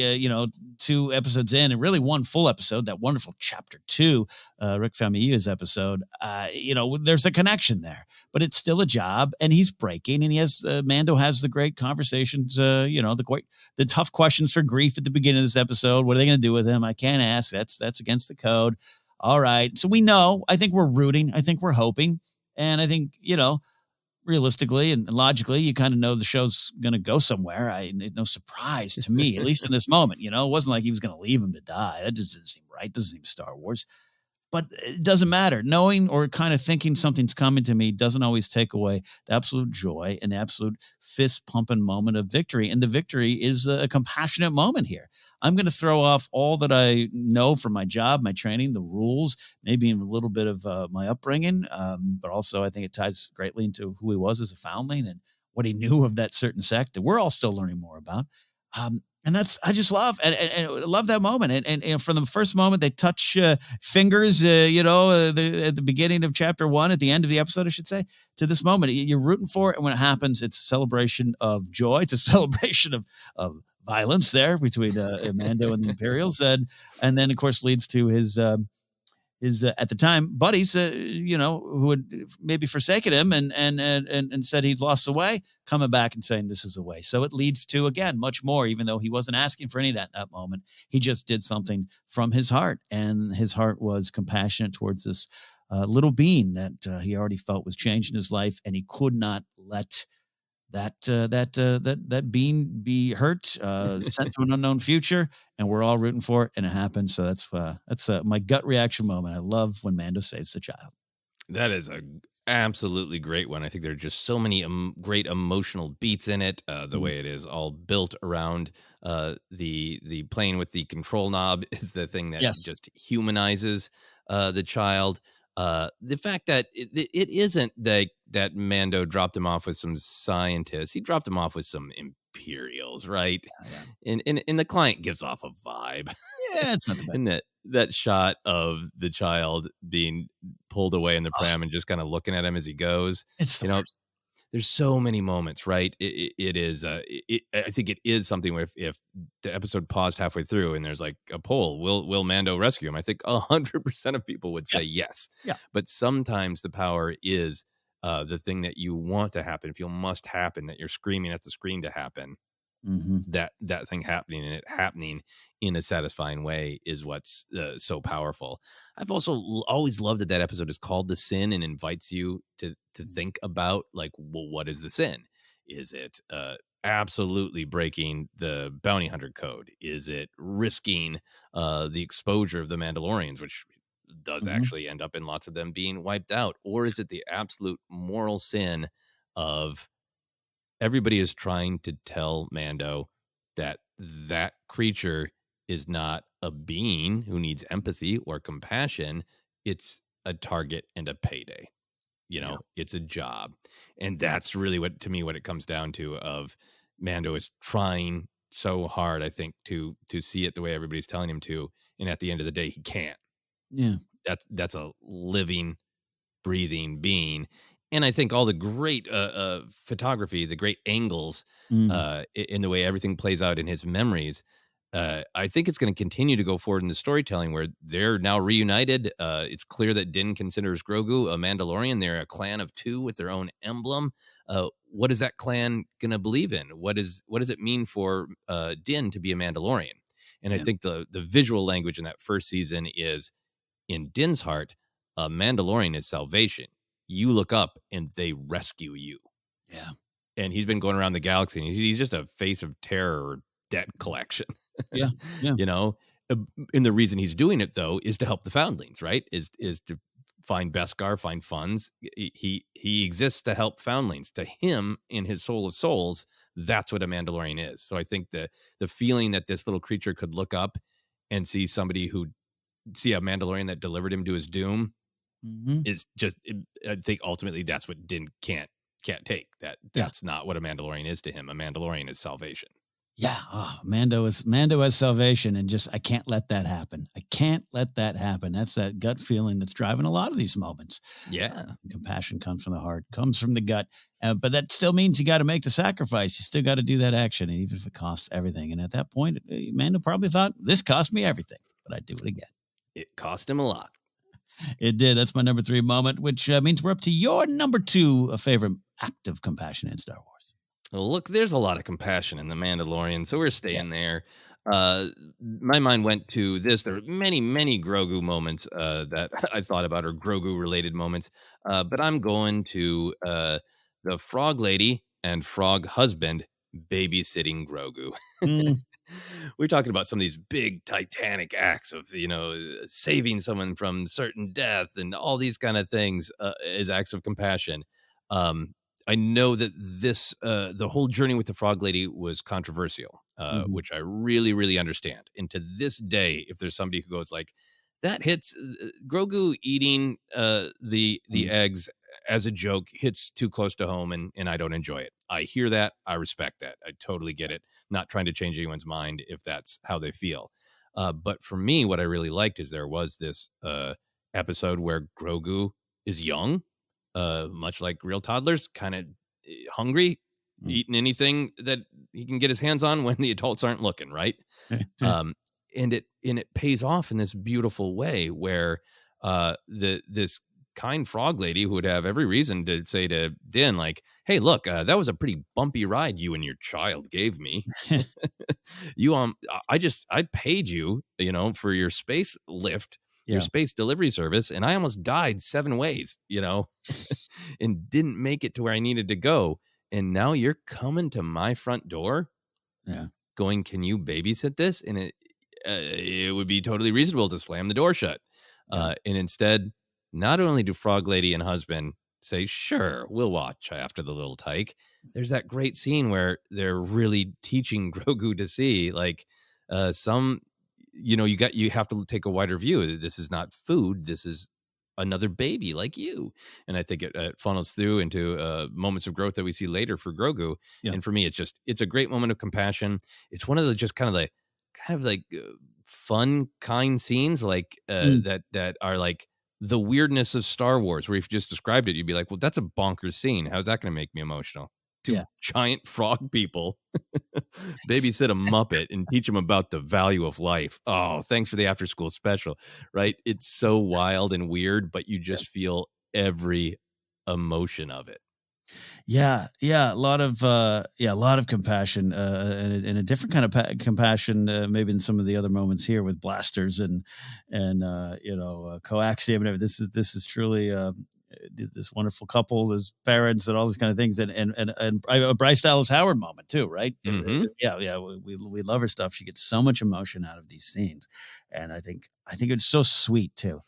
2 episodes in and really one full episode, that wonderful chapter 2, Rick Famuyiwa's episode. There's a connection there, but it's still a job and he's breaking, and he has, Mando has the great conversations, the tough questions for grief at the beginning of this episode. What are they going to do with him? I can't ask. That's against the code. All right. So we know, I think we're rooting. I think we're hoping. And I think, realistically and logically, you kind of know the show's going to go somewhere. No surprise to me, at least in this moment. It wasn't like he was going to leave him to die. That just doesn't seem right. Doesn't seem Star Wars. But it doesn't matter. Knowing or kind of thinking something's coming to me doesn't always take away the absolute joy and the absolute fist pumping moment of victory. And the victory is a compassionate moment here. I'm going to throw off all that I know from my job, my training, the rules, maybe even a little bit of my upbringing. But also I think it ties greatly into who he was as a foundling and what he knew of that certain sect that we're all still learning more about. And I just love and love that moment. And from the first moment they touch fingers, at the beginning of chapter 1, at the end of the episode, I should say, to this moment, you're rooting for it. And when it happens, it's a celebration of joy. It's a celebration of violence there between Mando and the Imperials. And then, of course, leads to his at the time buddies, who had maybe forsaken him and said he'd lost the way, coming back and saying this is the way. So it leads to, again, much more, even though he wasn't asking for any of that in that moment. He just did something from his heart, and his heart was compassionate towards this little being that he already felt was changing his life, and he could not let that being be hurt, sent to an unknown future, and we're all rooting for it, and it happened. So that's my gut reaction moment. I love when Mando saves the child. That is a absolutely great one. I think there are just so many great emotional beats in it. The way it is all built around the playing with the control knob is the thing that just humanizes the child. The fact that it isn't that Mando dropped him off with some scientists. He dropped him off with some Imperials, right? Yeah. And the client gives off a vibe. Yeah, it's not the best. And that shot of the child being pulled away in the pram and just kind of looking at him as he goes. It's worst. There's so many moments, right? It is. I think it is something where if the episode paused halfway through and there's like a poll, will Mando rescue him? I think 100% of people would say yes. Yeah. But sometimes the power is the thing that you want to happen, feel must happen, that you're screaming at the screen to happen. Mm-hmm. That thing happening, and it happening in a satisfying way is what's so powerful. I've also always loved that episode is called The Sin and invites you to think about, like, well, what is the sin? Is it absolutely breaking the bounty hunter code? Is it risking the exposure of the Mandalorians, which does actually end up in lots of them being wiped out? Or is it the absolute moral sin of everybody is trying to tell Mando that creature is not a being who needs empathy or compassion. It's a target and a payday. It's a job. And that's really what it comes down to, of Mando is trying so hard, I think, to see it the way everybody's telling him to. And at the end of the day, he can't. Yeah. That's a living, breathing being. And I think all the great photography, the great angles in the way everything plays out in his memories, I think it's going to continue to go forward in the storytelling where they're now reunited. It's clear that Din considers Grogu a Mandalorian. They're a clan of 2 with their own emblem. What is that clan going to believe in? What does it mean for Din to be a Mandalorian? And I think the visual language in that first season is, in Din's heart, a Mandalorian is salvation. You look up and they rescue you. Yeah. And he's been going around the galaxy and he's just a face of terror or debt collection. Yeah. Yeah. And the reason he's doing it, though, is to help the foundlings, right? Is to find Beskar, find funds. He exists to help foundlings. To him, in his soul of souls, that's what a Mandalorian is. So I think the feeling that this little creature could look up and see a Mandalorian that delivered him to his doom is just, I think ultimately that's what Din can't take. That's not what a Mandalorian is to him. A Mandalorian is salvation. Yeah, Mando has salvation, and just I can't let that happen. I can't let that happen. That's that gut feeling that's driving a lot of these moments. Yeah. Compassion comes from the heart, comes from the gut, but that still means you got to make the sacrifice. You still got to do that action, even if it costs everything. And at that point, Mando probably thought this cost me everything, but I'd do it again. It cost him a lot. It did. That's my number 3 moment, which means we're up to your number 2 favorite act of compassion in Star Wars. Well, look, there's a lot of compassion in The Mandalorian, so we're staying there. My mind went to this. There are many, many Grogu moments that I thought about, or Grogu-related moments, but I'm going to the Frog Lady and Frog Husband babysitting Grogu. We're talking about some of these big Titanic acts of, saving someone from certain death and all these kind of things as acts of compassion. I know that the whole journey with the Frog Lady was controversial, which I really, really understand. And to this day, if there's somebody who goes like, that hits Grogu eating the eggs as a joke hits too close to home, and I don't enjoy it. I hear that. I respect that. I totally get it. Not trying to change anyone's mind if that's how they feel. But for me, what I really liked is there was this episode where Grogu is young, much like real toddlers, kind of hungry, eating anything that he can get his hands on when the adults aren't looking, right? And it pays off in this beautiful way where this kind frog lady who would have every reason to say to Din, like, hey, look, that was a pretty bumpy ride you and your child gave me. I paid you, for your space lift, your space delivery service, and I almost died 7 ways, and didn't make it to where I needed to go. And now you're coming to my front door going, can you babysit this? And it would be totally reasonable to slam the door shut. And instead, not only do Frog Lady and husband say, sure, we'll watch after the little tyke, there's that great scene where they're really teaching Grogu to see, like, you have to take a wider view. This is not food. This is another baby like you. And I think it funnels through into moments of growth that we see later for Grogu. Yeah. And for me, it's a great moment of compassion. It's one of the just kind of like fun, kind scenes that are like the weirdness of Star Wars, where if you just described it, you'd be like, well, that's a bonkers scene. How's that going to make me emotional? 2 giant frog people babysit a Muppet and teach them about the value of life. Oh, thanks for the after school special, right? It's so wild and weird, but you just feel every emotion of it. Yeah, a lot of compassion, and a different kind of compassion, maybe in some of the other moments here with blasters and coaxium and everything. This is truly this wonderful couple, there's parents and all these kind of things, and Bryce Dallas Howard moment too, right? Mm-hmm. We love her stuff. She gets so much emotion out of these scenes, and I think it's so sweet too.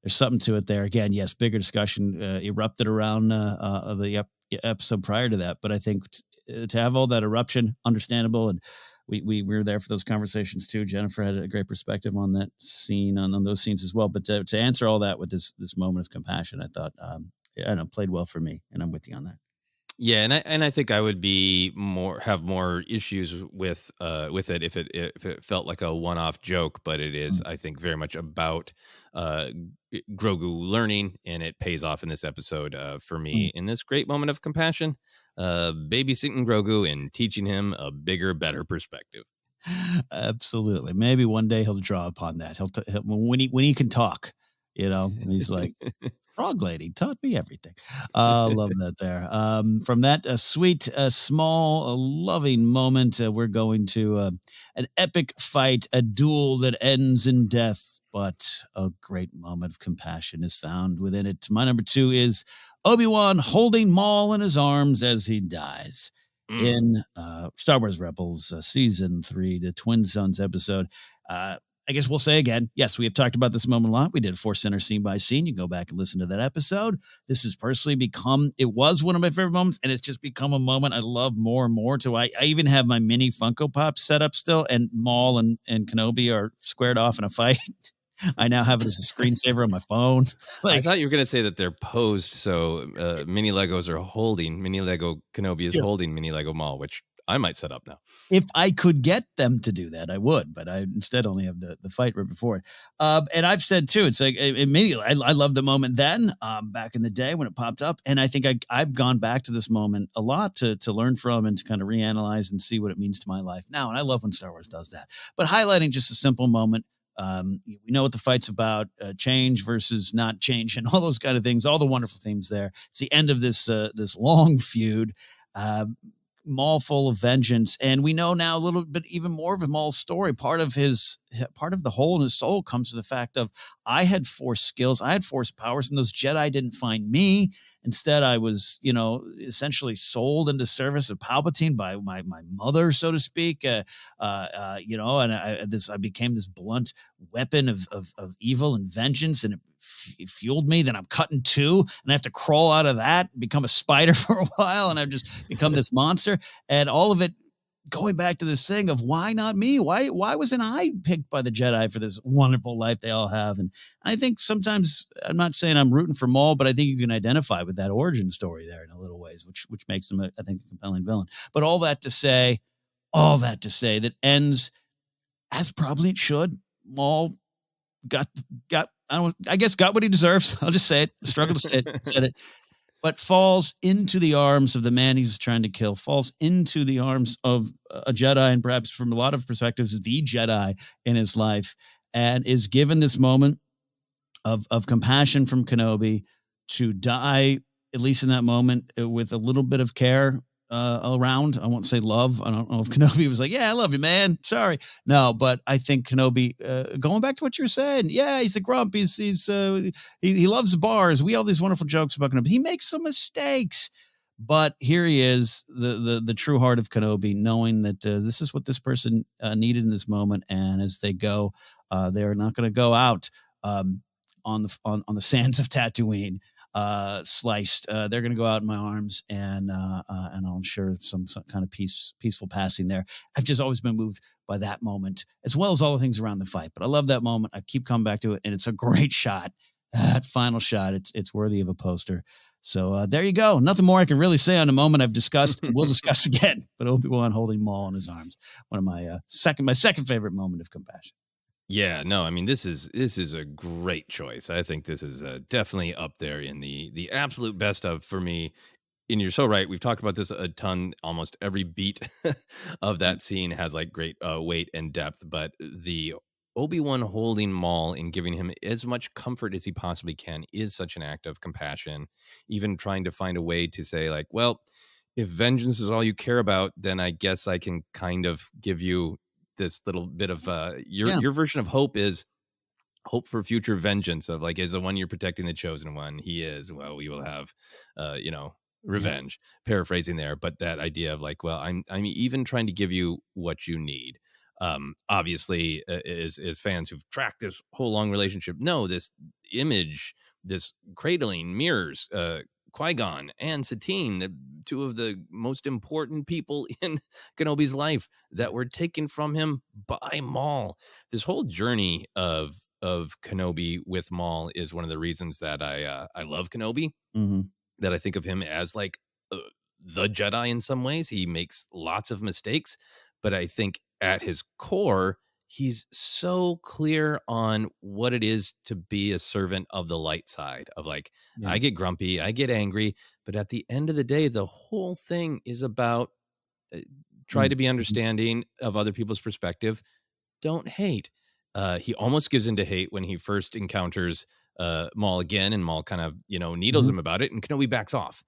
There's something to it there. Again, yes, bigger discussion erupted around the episode prior to that, but I think to have all that eruption, understandable, and we were there for those conversations too. Jennifer had a great perspective on that scene, on those scenes as well. But to answer all that with this moment of compassion, I thought, played well for me, and I'm with you on that. Yeah, and I think I would have more issues with it if it felt like a one-off joke, but it is, I think, very much about Grogu learning, and it pays off in this episode for me in this great moment of compassion, babysitting Grogu and teaching him a bigger, better perspective. Absolutely. Maybe one day he'll draw upon that. He'll when he can talk, and he's like, Frog Lady taught me everything. Love that there. From that sweet, small, loving moment, we're going to an epic fight, a duel that ends in death, but a great moment of compassion is found within it. My number 2 is Obi-Wan holding Maul in his arms as he dies in Star Wars Rebels Season 3, the Twin Sons episode. I guess we'll say again, yes, we have talked about this moment a lot. We did Force Center scene by scene. You can go back and listen to that episode. This has personally it was one of my favorite moments, and it's just become a moment I love more and more. So I even have my mini Funko Pop set up still, and Maul and Kenobi are squared off in a fight. I now have it as a screensaver on my phone. I thought you were going to say that they're posed, so mini Legos are holding. Mini Lego Kenobi is holding mini Lego Maul, which might set up now. If I could get them to do that, I would, but I instead only have the fight right before it. And I've said too, it's like immediately, I love the moment then, back in the day when it popped up. And I think I've gone back to this moment a lot to learn from and to kind of reanalyze and see what it means to my life now. And I love when Star Wars does that, but highlighting just a simple moment. We know what the fight's about, change versus not change and all those kind of things, all the wonderful themes there. It's the end of this long feud. Maul full of vengeance, and we know now a little bit even more of Maul's story. Part of the hole in his soul comes to the fact of I had Force skills, I had Force powers, and those Jedi didn't find me. Instead, I was, essentially sold into service of Palpatine by my mother, so to speak. And I became this blunt weapon of evil and vengeance, and it fueled me. Then I'm cutting two, and I have to crawl out of that, become a spider for a while, and I've just become this monster. And all of it going back to this thing of why not me? Why wasn't I picked by the Jedi for this wonderful life they all have? And I think sometimes, I'm not saying I'm rooting for Maul, but I think you can identify with that origin story there in a little ways, which makes him, I think, a compelling villain. But all that to say that ends as probably it should. Maul got what he deserves. I'll just say it. Struggle to say it. Said it. But falls into the arms of the man he's trying to kill, falls into the arms of a Jedi, and perhaps from a lot of perspectives, the Jedi in his life, and is given this moment of compassion from Kenobi to die, at least in that moment, with a little bit of care around. I won't say love. I don't know if Kenobi was like, yeah, I love you, man. Sorry. No, but I think Kenobi, going back to what you were saying, yeah, he's a grump. He loves bars. We all these wonderful jokes about Kenobi. He makes some mistakes, but here he is, the true heart of Kenobi, knowing that this is what this person needed in this moment. And as they go, they're not going to go out on the sands of Tatooine sliced. They're going to go out in my arms, and I'll ensure some kind of peaceful passing there. I've just always been moved by that moment, as well as all the things around the fight. But I love that moment. I keep coming back to it, and it's a great shot. That final shot, it's worthy of a poster. So there you go. Nothing more I can really say on the moment I've discussed. We'll discuss again. But Obi-Wan holding Maul in his arms, one of my second favorite moment of compassion. Yeah, no, I mean, this is a great choice. I think this is definitely up there in the absolute best of for me. And you're so right. We've talked about this a ton. Almost every beat of that scene has like great weight and depth. But the Obi-Wan holding Maul and giving him as much comfort as he possibly can is such an act of compassion. Even trying to find a way to say like, well, if vengeance is all you care about, then I guess I can kind of give you this little bit of your version of hope is hope for future vengeance of like, is the one you're protecting the chosen one. He is, well, we will have, revenge, paraphrasing there. But that idea of like, well, I'm even trying to give you what you need. Obviously as fans who've tracked this whole long relationship, know this image, this cradling mirrors, Qui-Gon and Satine, the two of the most important people in Kenobi's life that were taken from him by Maul. This whole journey of Kenobi with Maul is one of the reasons that I love Kenobi. Mm-hmm. That I think of him as like the Jedi in some ways. He makes lots of mistakes, but I think at his core, he's so clear on what it is to be a servant of the light side of like, I get grumpy, I get angry, but at the end of the day, the whole thing is about try to be understanding of other people's perspective. Don't hate. He almost gives into hate when he first encounters Maul again, and Maul kind of, needles him about it, and Kenobi backs off.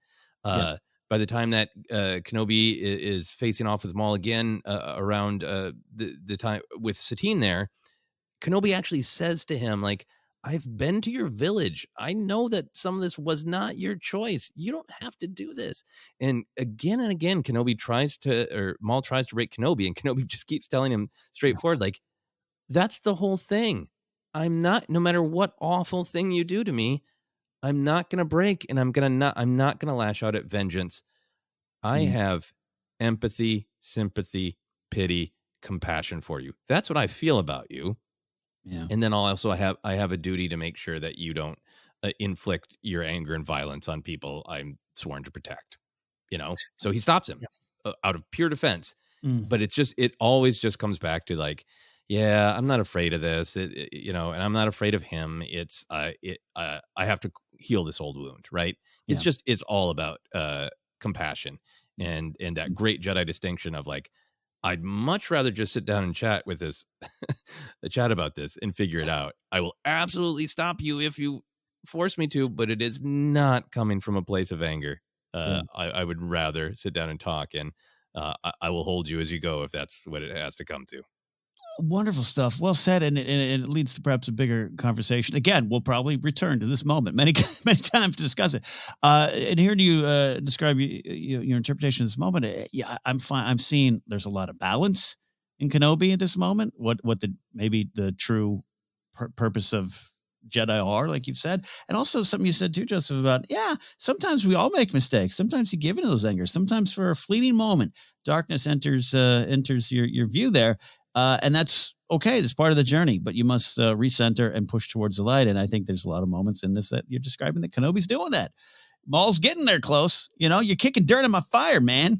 By the time that Kenobi is facing off with Maul again around the time with Satine there, Kenobi actually says to him, like, I've been to your village. I know that some of this was not your choice. You don't have to do this. And again, Maul tries to break Kenobi, and Kenobi just keeps telling him straightforward, like, that's the whole thing. No matter what awful thing you do to me, I'm not going to break, and I'm not going to lash out at vengeance. I have empathy, sympathy, pity, compassion for you. That's what I feel about you. Yeah. And then I have a duty to make sure that you don't inflict your anger and violence on people I'm sworn to protect. So he stops him. out of pure defense. Mm. But it always just comes back to like, yeah, I'm not afraid of this, and I'm not afraid of him. I have to heal this old wound, right? Yeah. It's all about compassion and that great Jedi distinction of like, I'd much rather just sit down and chat with this, chat about this and figure it out. I will absolutely stop you if you force me to, but it is not coming from a place of anger. I would rather sit down and talk, and I will hold you as you go if that's what it has to come to. Wonderful stuff. Well said, and it leads to perhaps a bigger conversation. Again, we'll probably return to this moment many many times to discuss it. And hearing you describe your interpretation of this moment, yeah, I'm fine. I'm seeing there's a lot of balance in Kenobi at this moment. What maybe the true purpose of Jedi are, like you've said, and also something you said too, Joseph, about sometimes we all make mistakes. Sometimes you give into those angers. Sometimes for a fleeting moment, darkness enters your view there. And that's okay. It's part of the journey, but you must recenter and push towards the light. And I think there's a lot of moments in this that you're describing that Kenobi's doing that. Maul's getting there close. You're kicking dirt in my fire, man.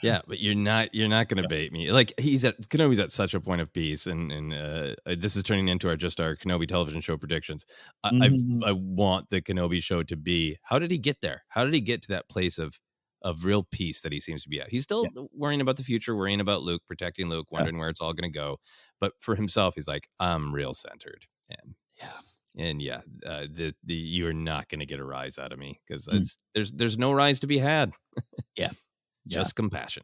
Yeah, but you're not going to bait me. Like Kenobi's at such a point of peace, and this is turning into our Kenobi television show predictions. I want the Kenobi show to be, how did he get there? How did he get to that place of real peace that he seems to be at? He's still worrying about the future, worrying about Luke, protecting Luke, wondering where it's all going to go. But for himself, he's like, I'm real centered. And you're not going to get a rise out of me because there's no rise to be had. Just compassion.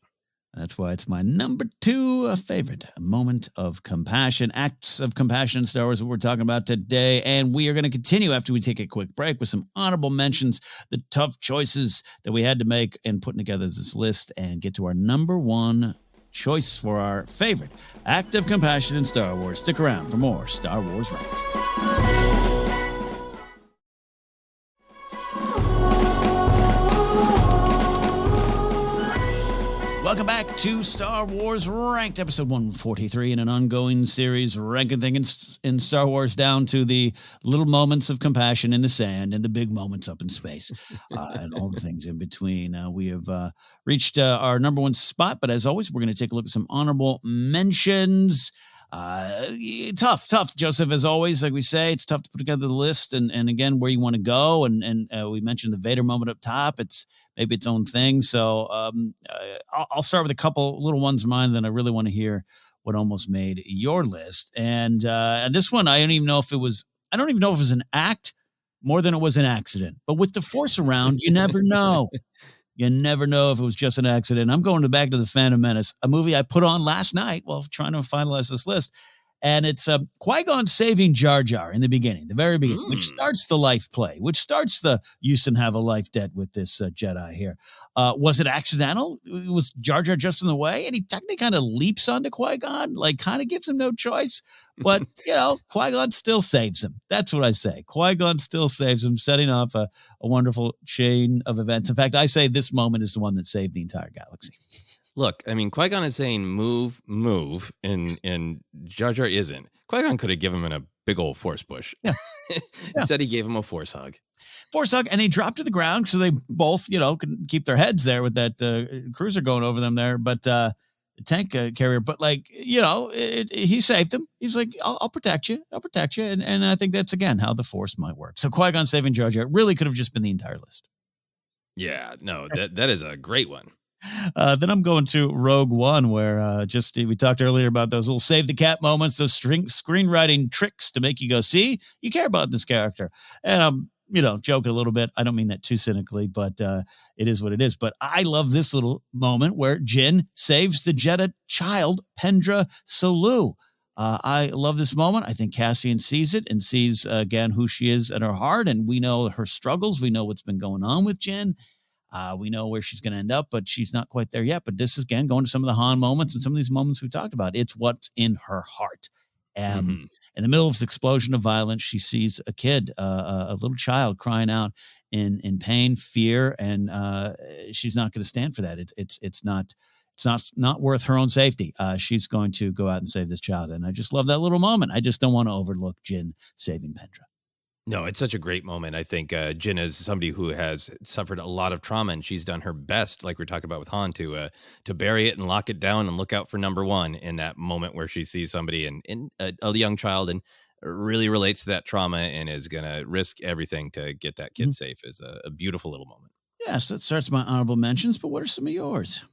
That's why it's my number 2 favorite moment of compassion. Acts of compassion in Star Wars, what we're talking about today. And we are going to continue after we take a quick break with some honorable mentions, the tough choices that we had to make in putting together this list, and get to our number 1 choice for our favorite act of compassion in Star Wars. Stick around for more Star Wars Ranked. Welcome back to Star Wars Ranked, episode 143 in an ongoing series, ranking things in Star Wars down to the little moments of compassion in the sand and the big moments up in space and all the things in between. We have reached our number 1 spot, but as always, we're going to take a look at some honorable mentions. Tough, Joseph, as always. Like we say, it's tough to put together the list and again, where you want to go. And we mentioned the Vader moment up top. It's maybe its own thing. So I'll start with a couple little ones of mine. Then I really want to hear what almost made your list. And this one, I don't even know if it was an act more than it was an accident. But with the Force around, you never know. You never know if it was just an accident. I'm going back to The Phantom Menace, a movie I put on last night while trying to finalize this list. And it's Qui-Gon saving Jar Jar in the beginning, the very beginning, which starts the life play, which starts the Houston have a life debt with this Jedi here. Was it accidental? Was Jar Jar just in the way? And he technically kind of leaps onto Qui-Gon, like kind of gives him no choice. But, Qui-Gon still saves him. That's what I say. Qui-Gon still saves him, setting off a wonderful chain of events. In fact, I say this moment is the one that saved the entire galaxy. Look, I mean, Qui-Gon is saying move, and Jar Jar isn't. Qui-Gon could have given him a big old force push. Yeah. Instead, he gave him a force hug. Force hug, and he dropped to the ground so they both, can keep their heads there with that cruiser going over them there. But the tank carrier, but he saved him. He's like, I'll protect you. I'll protect you. And I think that's, again, how the Force might work. So Qui-Gon saving Jar Jar really could have just been the entire list. Yeah, no, that is a great one. Then I'm going to Rogue One, where we talked earlier about those little save the cat moments, those screenwriting tricks to make you go, see, you care about this character. And I'm, joking a little bit. I don't mean that too cynically, but it is what it is. But I love this little moment where Jyn saves the Jedha child, Pendra Sulu. I love this moment. I think Cassian sees it and sees, again, who she is at her heart. And we know her struggles. We know what's been going on with Jyn. We know where she's going to end up, but she's not quite there yet. But this is, again, going to some of the Han moments and some of these moments we talked about. It's what's in her heart. And in the middle of this explosion of violence, she sees a kid, a little child crying out in pain, fear, and she's not going to stand for that. It's not worth her own safety. She's going to go out and save this child. And I just love that little moment. I just don't want to overlook Jyn saving Pendra. No, it's such a great moment. I think Jin is somebody who has suffered a lot of trauma, and she's done her best, like we're talking about with Han, to bury it and lock it down and look out for number one in that moment where she sees somebody and a young child and really relates to that trauma and is going to risk everything to get that kid safe. Is a beautiful little moment. Yes, that starts my honorable mentions, but what are some of yours?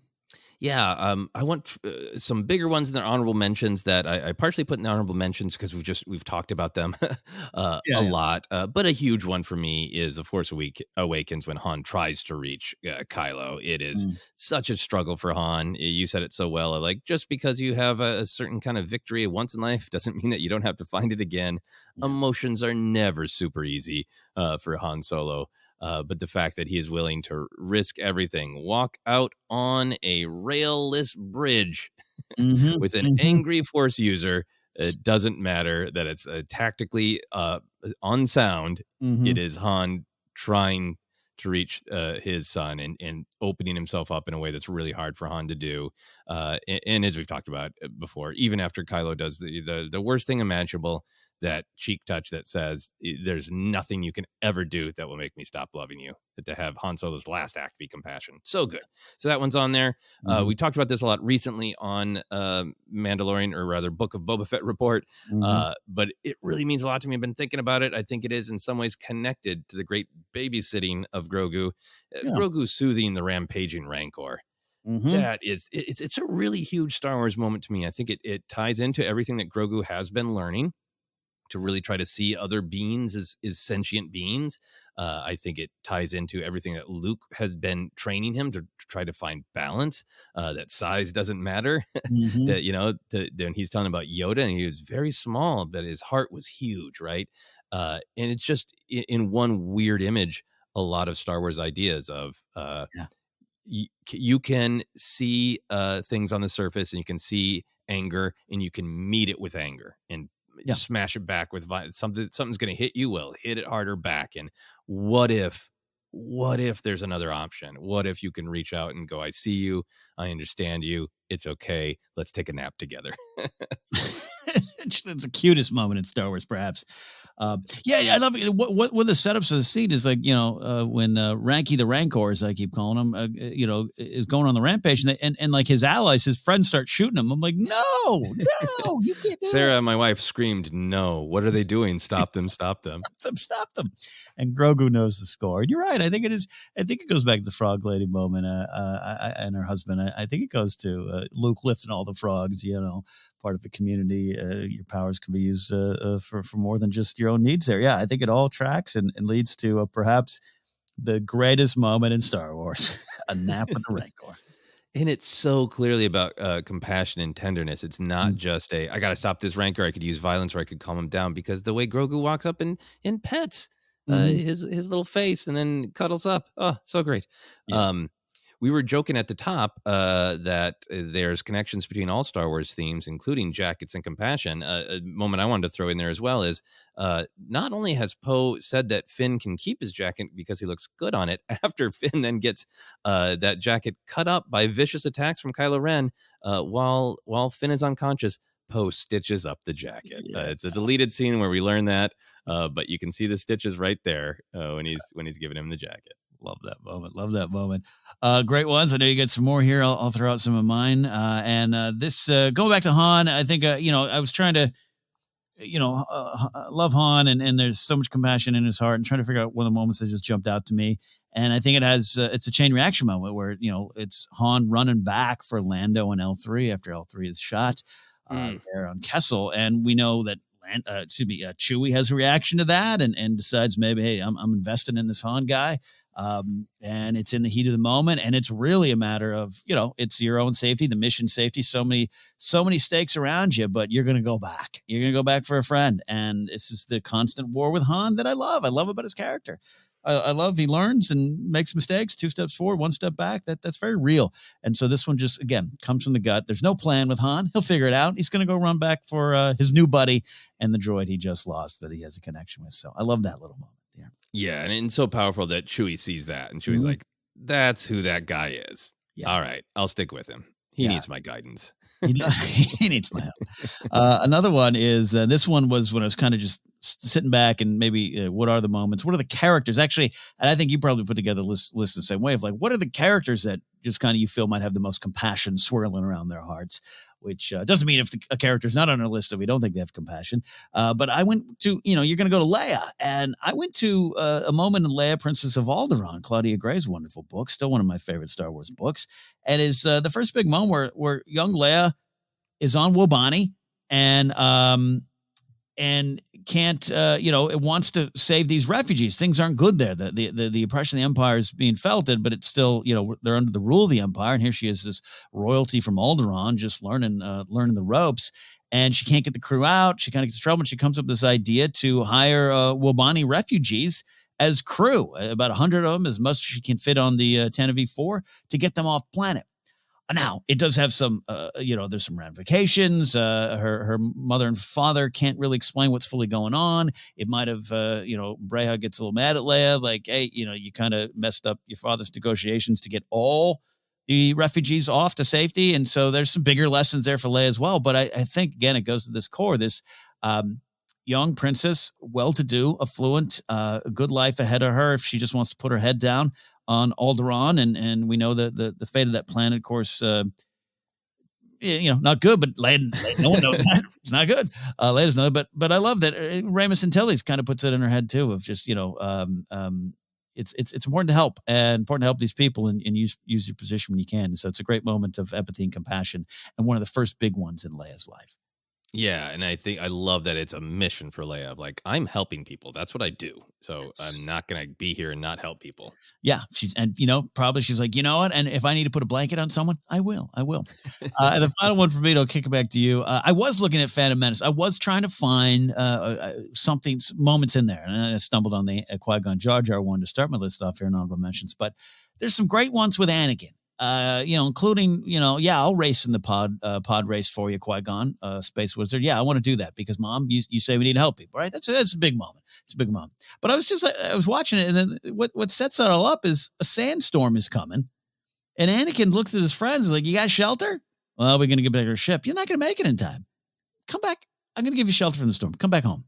Yeah, I want some bigger ones in their honorable mentions that I partially put in the honorable mentions because we've talked about them a lot. But a huge one for me is The Force Awakens when Han tries to reach Kylo. It is such a struggle for Han. You said it so well. Like, just because you have a certain kind of victory once in life doesn't mean that you don't have to find it again. Emotions are never super easy for Han Solo. But the fact that he is willing to risk everything, walk out on a railless bridge with an angry Force user, it doesn't matter that it's tactically unsound. It is Han trying to reach his son and opening himself up in a way that's really hard for Han to do. And as we've talked about before, even after Kylo does the worst thing imaginable, that cheek touch that says there's nothing you can ever do that will make me stop loving you, that to have Han Solo's last act be compassion. So good. So that one's on there. We talked about this a lot recently on Mandalorian, or rather Book of Boba Fett report. But it really means a lot to me. I've been thinking about it. I think it is in some ways connected to the great babysitting of Grogu. Grogu soothing the rampaging Rancor. That is, it's a really huge Star Wars moment to me. I think it ties into everything that Grogu has been learning, to really try to see other beings as sentient beings. I think it ties into everything that Luke has been training him to try to find balance, that size doesn't matter, that, then he's telling about Yoda, and he was very small, but his heart was huge, right? And it's just in one weird image, a lot of Star Wars ideas of you can see things on the surface, and you can see anger, and you can meet it with anger and smash it back with violence. Something's going to hit you. Well, hit it harder back. And what if there's another option? What if you can reach out and go, I see you, I understand you, it's okay, let's take a nap together. It's the cutest moment in Star Wars, perhaps. I love it. What the setups of the scene is like, when Ranky the Rancor, as I keep calling him, is going on the rampage, and like his allies, his friends start shooting him. I'm like, no, you can't do Sarah, my wife, screamed, no, what are they doing? Stop them. Stop them. And Grogu knows the score. And you're right. I think it goes back to the Frog Lady moment and her husband. I think it goes to Luke lifting all the frogs, part of the community. Your powers can be used for more than just your own needs there. Yeah, I think it all tracks and leads to perhaps the greatest moment in Star Wars, a nap with the Rancor. And it's so clearly about compassion and tenderness. It's not just I got to stop this Rancor. I could use violence, or I could calm him down, because the way Grogu walks up and pets his little face and then cuddles up. Oh, so great. Yeah. We were joking at the top that there's connections between all Star Wars themes, including jackets and compassion. A moment I wanted to throw in there as well is not only has Poe said that Finn can keep his jacket because he looks good on it, after Finn then gets that jacket cut up by vicious attacks from Kylo Ren while Finn is unconscious, Poe stitches up the jacket. It's a deleted scene where we learn that, but you can see the stitches right there when he's giving him the jacket. Love that moment. Great ones. I know you get some more here. I'll throw out some of mine. This going back to Han, I think, I was trying to, love Han, and there's so much compassion in his heart, and trying to figure out one of the moments that just jumped out to me. And I think it has, it's a chain reaction moment where, it's Han running back for Lando and L3 after L3 is shot there on Kessel. And we know that Chewie has a reaction to that and decides maybe, hey, I'm invested in this Han guy. And it's in the heat of the moment, and it's really a matter of, it's your own safety, the mission safety, so many stakes around you, but you're going to go back. You're going to go back for a friend. And this is the constant war with Han that I love. I love about his character. I love he learns and makes mistakes, 2 steps forward, 1 step back. That's very real. And so this one just, again, comes from the gut. There's no plan with Han. He'll figure it out. He's going to go run back for his new buddy and the droid he just lost that he has a connection with. So I love that little moment. Yeah, and it's so powerful that Chewie sees that, and Chewie's like, that's who that guy is. Yeah. All right, I'll stick with him. He needs my guidance. He needs my help. Another one is, this one was when I was kind of just sitting back and maybe what are the moments? What are the characters actually? And I think you probably put together list the same way of like, what are the characters that just kind of you feel might have the most compassion swirling around their hearts? Which doesn't mean if a character is not on our list that we don't think they have compassion. But I went to, you're going to go to Leia. And I went to a moment in Leia, Princess of Alderaan, Claudia Gray's wonderful book, still one of my favorite Star Wars books. And is the first big moment where young Leia is on Wobani and can't, it wants to save these refugees. Things aren't good there. The oppression of the Empire is being felt, but it's still, they're under the rule of the Empire. And here she is, this royalty from Alderaan, just learning the ropes. And she can't get the crew out. She kind of gets in trouble. And she comes up with this idea to hire Wobani refugees as crew, about 100 of them, as much as she can fit on the Tantive 4 to get them off planet. Now, it does have some, there's some ramifications. Her mother and father can't really explain what's fully going on. It might have, Breha gets a little mad at Leia, like, hey, you kind of messed up your father's negotiations to get all the refugees off to safety. And so there's some bigger lessons there for Leia as well. But I think, again, it goes to this core, this young princess, well-to-do, affluent, a good life ahead of her if she just wants to put her head down on Alderaan, and we know the fate of that planet, of course, not good, but Leia, no one knows that. It's not good. Leia doesn't know, but I love that Ramus Antilles kind of puts it in her head too, of just, it's important to help, and important to help these people and use your position when you can. So it's a great moment of empathy and compassion, and one of the first big ones in Leia's life. Yeah, and I love that it's a mission for Leia of like, I'm helping people. That's what I do. So I'm not going to be here and not help people. Yeah, probably she's like, you know what? And if I need to put a blanket on someone, I will. The final one for me, I'll kick it back to you. I was looking at Phantom Menace. I was trying to find moments in there, and I stumbled on the Qui-Gon Jar Jar one to start my list off here in honorable mentions. But there's some great ones with Anakin. Including, I'll race in the pod race for you, Qui-Gon, Space Wizard. Yeah, I want to do that because, Mom, you say we need to help people, right? That's a big moment. It's a big moment. But I was watching it, and then what sets that all up is a sandstorm is coming, and Anakin looks at his friends like, "You got shelter? Well, we're going to get back to our ship. You're not going to make it in time. Come back. I'm going to give you shelter from the storm. Come back home."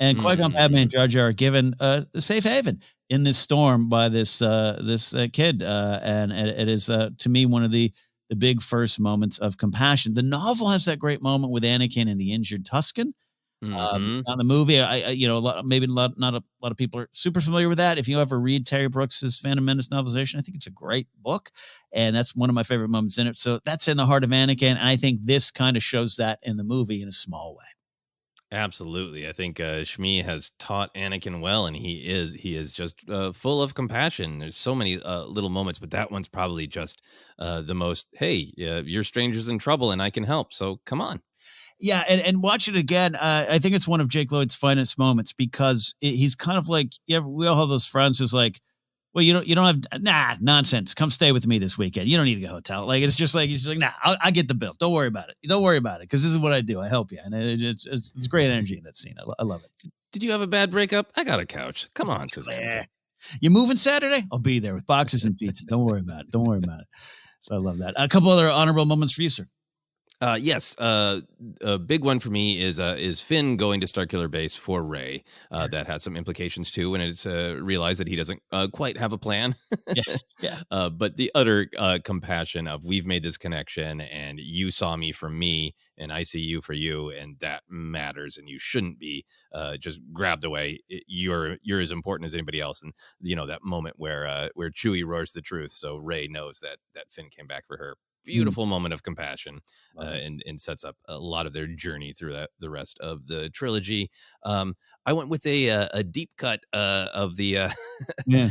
And Qui-Gon, Padme, and Jar Jar are given a safe haven in this storm by this kid, and it is to me one of the big first moments of compassion. The novel has that great moment with Anakin and the injured Tusken. On the movie, not a lot of people are super familiar with that. If you ever read Terry Brooks's Phantom Menace novelization, I think it's a great book, and that's one of my favorite moments in it. So that's in the heart of Anakin, and I think this kind of shows that in the movie in a small way. Absolutely. I think Shmi has taught Anakin well, and he is just full of compassion. There's so many little moments, but that one's probably just the most, hey, your stranger's in trouble and I can help. So come on. Yeah, and watch it again. I think it's one of Jake Lloyd's finest moments because he's kind of like, we all have those friends who's like, well, you don't have nonsense. Come stay with me this weekend. You don't need to go hotel. Like, it's just like, he's just like, I get the bill. Don't worry about it. Don't worry about it. Cause this is what I do. I help you. And it's great energy in that scene. I love it. Did you have a bad breakup? I got a couch. Come on. Yeah. You moving Saturday? I'll be there with boxes and pizza. Don't worry about it. So I love that. A couple other honorable moments for you, sir. Yes. A big one for me is Finn going to Starkiller Base for Rey. That has some implications too, and it's realized that he doesn't quite have a plan. Yeah. But the utter compassion of we've made this connection, and you saw me for me, and I see you for you, and that matters, and you shouldn't be just grabbed away. You're as important as anybody else, and that moment where Chewie roars the truth, so Rey knows that Finn came back for her. Beautiful moment of compassion, and sets up a lot of their journey through the rest of the trilogy. I went with a deep cut of the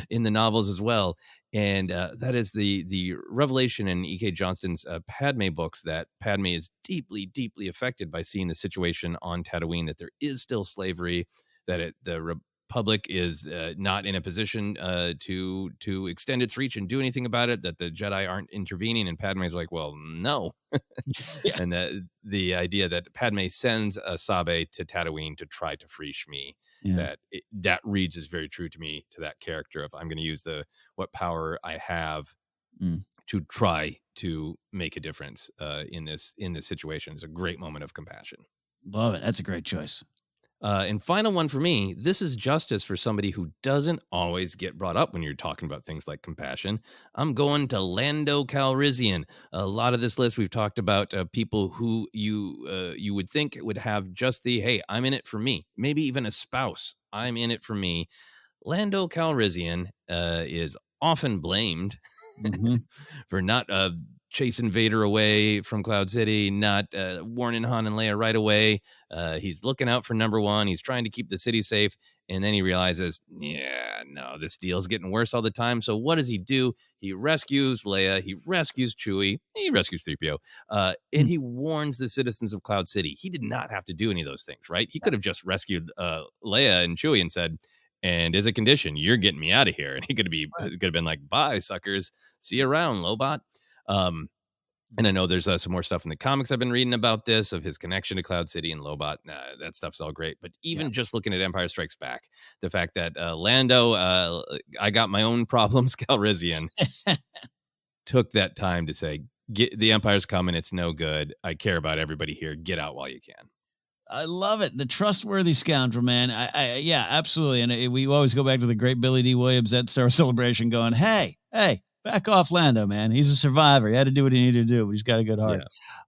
in the novels as well, and that is the revelation in E.K. Johnston's Padme books that Padme is deeply, deeply affected by seeing the situation on Tatooine, that there is still slavery, that the Republic is not in a position to extend its reach and do anything about it, that the Jedi aren't intervening, and Padme's like, well, no. Yeah. And the idea that Padme sends Sabe to Tatooine to try to free Shmi, that reads is very true to me, to that character of, I'm going to use what power I have to try to make a difference in this situation. It's a great moment of compassion. Love it. That's a great choice. And final one for me, this is justice for somebody who doesn't always get brought up when you're talking about things like compassion. I'm going to Lando Calrissian. A lot of this list we've talked about people who you would think would have just the, hey, I'm in it for me. Maybe even a spouse. I'm in it for me. Lando Calrissian is often blamed for not chasing Vader away from Cloud City, not warning Han and Leia right away. He's looking out for number one. He's trying to keep the city safe. And then he realizes, yeah, no, this deal's getting worse all the time. So what does he do? He rescues Leia. He rescues Chewie. He rescues 3PO. And he warns the citizens of Cloud City. He did not have to do any of those things, right? He could have just rescued Leia and Chewie and said, and as a condition, you're getting me out of here. And he could have been like, bye, suckers. See you around, Lobot. And I know there's some more stuff in the comics I've been reading about this, of his connection to Cloud City and Lobot. That stuff's all great. But even just looking at Empire Strikes Back, the fact that Lando, I got my own problems, Calrissian, took that time to say, the Empire's coming. It's no good. I care about everybody here. Get out while you can. I love it. The trustworthy scoundrel, man. Yeah, absolutely. And we always go back to the great Billy D. Williams at Star Wars Celebration going, hey, back off Lando, man. He's a survivor. He had to do what he needed to do, but he's got a good heart.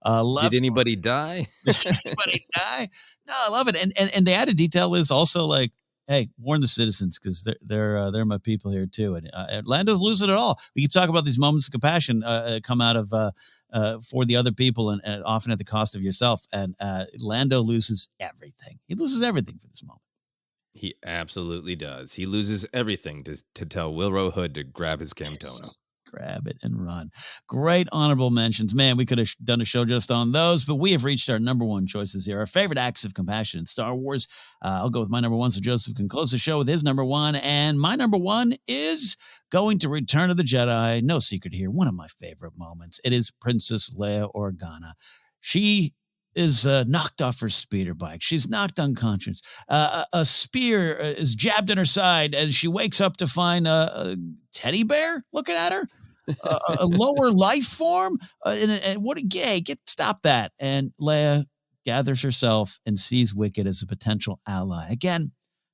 Yeah. Did anybody die? Did anybody die? No, I love it. And the added detail is also like, hey, warn the citizens because they're my people here too. And Lando's losing it all. We keep talking about these moments of compassion come out of for the other people and often at the cost of yourself. And Lando loses everything. He loses everything for this moment. He absolutely does. He loses everything to tell Wilro Hood to grab his Camtono. Grab it and run. Great honorable mentions. Man, we could have done a show just on those, but we have reached our number one choices here. Our favorite acts of compassion in Star Wars. I'll go with my number one, so Joseph can close the show with his number one. And my number one is going to Return of the Jedi. No secret here. One of my favorite moments. It is Princess Leia Organa. She is knocked off her speeder bike. She's knocked unconscious. A spear is jabbed in her side as she wakes up to find a teddy bear looking at her. A lower life form. And what? Stop that. And Leia gathers herself and sees Wicket as a potential ally. Again,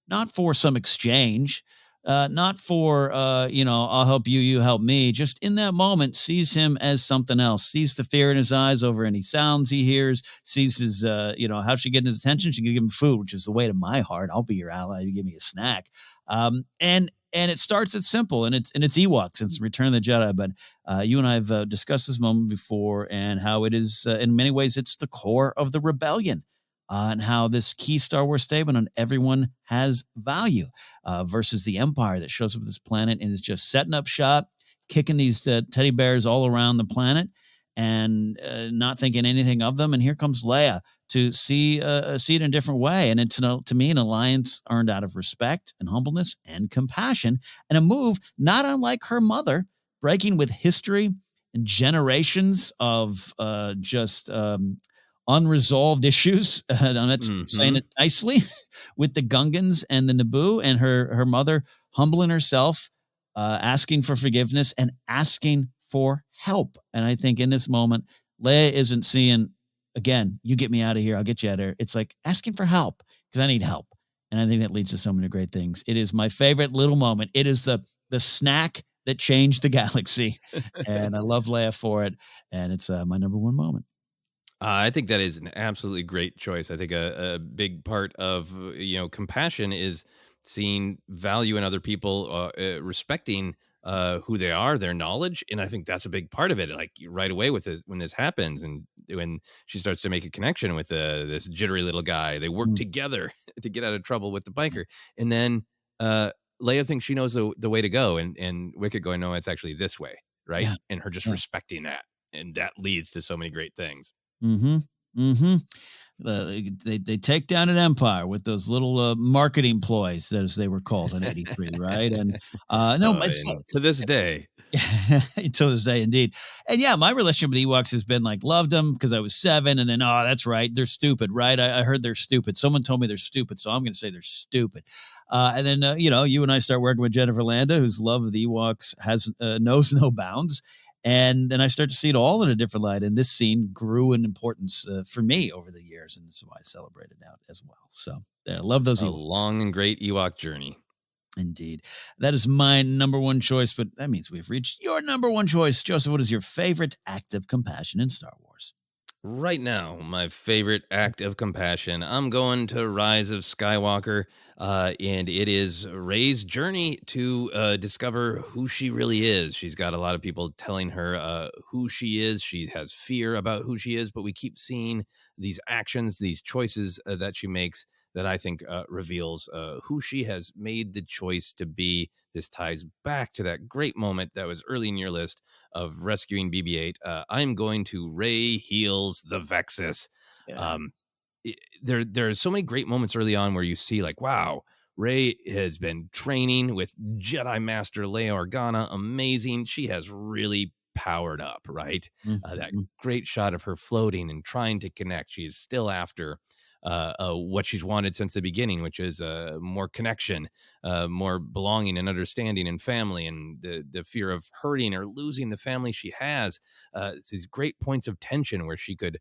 not for some exchange. Not for, I'll help you, you help me. Just in that moment, sees him as something else, sees the fear in his eyes over any sounds he hears, sees his, how she get his attention. She can give him food, which is the way to my heart. I'll be your ally. You give me a snack. And it starts at simple, and it's Ewoks. It's Return of the Jedi. But you and I have discussed this moment before, and how it is, in many ways, it's the core of the rebellion. And how this key Star Wars statement on everyone has value versus the Empire that shows up on this planet and is just setting up shop, kicking these teddy bears all around the planet and not thinking anything of them. And here comes Leia to see it in a different way. And it's, to me, an alliance earned out of respect and humbleness and compassion, and a move not unlike her mother, breaking with history and generations of unresolved issues. That's saying it nicely with the Gungans and the Naboo, and her mother humbling herself, asking for forgiveness and asking for help. And I think in this moment, Leia isn't seeing, again, you get me out of here, I'll get you out of here. It's like asking for help because I need help. And I think that leads to so many great things. It is my favorite little moment. It is the snack that changed the galaxy. And I love Leia for it. And it's my number one moment. I think that is an absolutely great choice. I think a big part of, compassion is seeing value in other people, respecting who they are, their knowledge. And I think that's a big part of it. Like right away with this, when this happens and when she starts to make a connection with this jittery little guy, they work together to get out of trouble with the biker. And then Leia thinks she knows the way to go, and Wicket going, no, it's actually this way. Right. Yeah. And her just respecting that. And that leads to so many great things. They take down an empire with those little marketing ploys, as they were called in '83, right? And to this day, to this day, indeed. And yeah, my relationship with Ewoks has been like, loved them because I was 7, and then that's right, they're stupid, right? I heard they're stupid. Someone told me they're stupid, so I'm going to say they're stupid. And then you and I start working with Jennifer Landa, whose love of the Ewoks knows no bounds. And then I start to see it all in a different light. And this scene grew in importance for me over the years. And this is why I celebrate it out as well. So I love those A Ewoks. long and great Ewok journey. Indeed. That is my number one choice, but that means we've reached your number one choice. Joseph, what is your favorite act of compassion in Star Wars? Right now, my favorite act of compassion, I'm going to Rise of Skywalker, and it is Rey's journey to discover who she really is. She's got a lot of people telling her who she is. She has fear about who she is, but we keep seeing these actions, these choices that she makes that I think reveals who she has made the choice to be. This ties back to that great moment that was early in your list of rescuing BB-8. I'm going to Rey heals the Vexus. Yeah. There are so many great moments early on where you see like, wow, Rey has been training with Jedi Master Leia Organa. Amazing. She has really powered up, right? That great shot of her floating and trying to connect. She is still after what she's wanted since the beginning, which is more connection, more belonging and understanding and family, and the fear of hurting or losing the family she has. It's these great points of tension where she could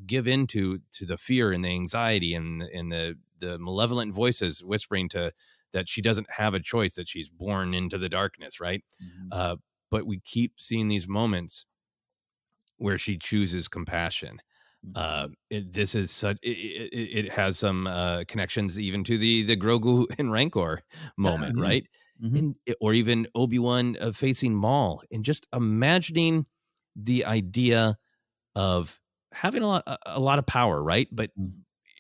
give in to the fear and the anxiety and the malevolent voices whispering to that she doesn't have a choice, that she's born into the darkness, right? But we keep seeing these moments where she chooses compassion. This is such, it has some connections even to the Grogu and Rancor moment, right? Or even Obi-Wan facing Maul, and just imagining the idea of having a lot of power, right? But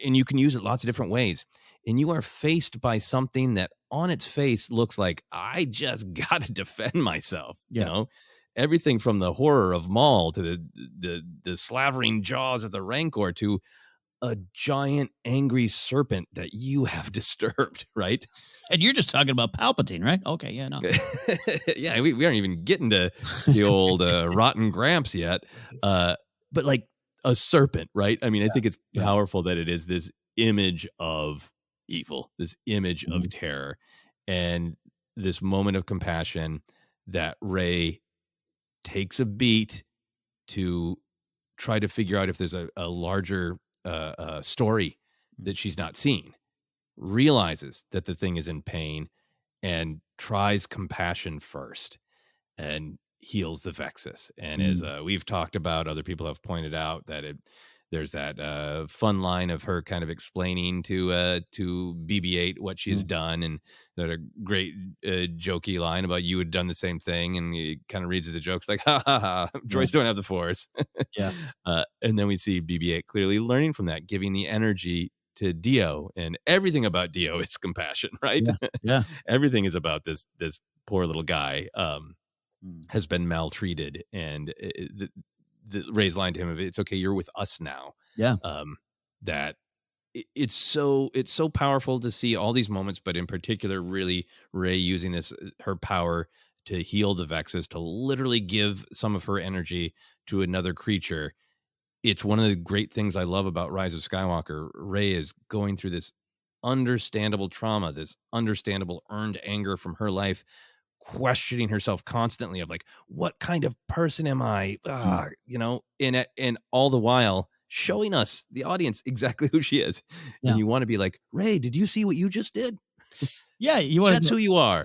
and you can use it lots of different ways, and you are faced by something that on its face looks like, I just got to defend myself, you know? Everything from the horror of Maul to the slavering jaws of the Rancor to a giant angry serpent that you have disturbed, right? And you're just talking about Palpatine, right? Okay, yeah, no. Yeah, we aren't even getting to the old rotten Gramps yet. But like a serpent, right? I mean, I think it's powerful that it is this image of evil, this image of terror, and this moment of compassion that Rey takes a beat to try to figure out if there's a larger story that she's not seen, realizes that the thing is in pain, and tries compassion first and heals the Vexus. And as we've talked about, other people have pointed out that there's that fun line of her kind of explaining to BB-8 what she has done, and that a great jokey line about you had done the same thing, and he kind of reads it as a joke, like, ha ha ha, droids don't have the Force. And then we see BB-8 clearly learning from that, giving the energy to Dio, and everything about Dio is compassion, right? Everything is about this poor little guy has been maltreated, and the Rey's line to him of, it's okay, you're with us now. That it's so powerful to see all these moments, but in particular, really Rey using her power to heal the Vexus, to literally give some of her energy to another creature. It's one of the great things I love about Rise of Skywalker. Rey is going through this understandable trauma, this understandable earned anger from her life, questioning herself constantly of like, what kind of person am I? And all the while showing us, the audience, exactly who she is. And you want to be like, Rey, did you see what you just did? That's who you are.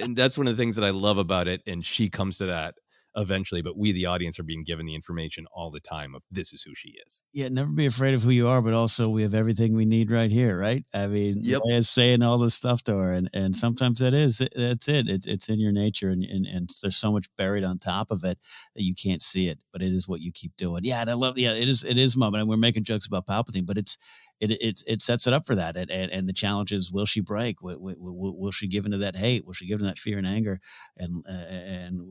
And that's one of the things that I love about it. And she comes to that eventually, but we, the audience, are being given the information all the time of this is who she is. Yeah, never be afraid of who you are, but also we have everything we need right here, right? I mean, Leia's saying all this stuff to her, and sometimes that's it. It's in your nature, and there's so much buried on top of it that you can't see it, but it is what you keep doing. Yeah, and I love. Yeah, it is a moment, and we're making jokes about Palpatine, but it sets it up for that, and the challenge is, will she break? Will she give into that hate? Will she give into that fear and anger, and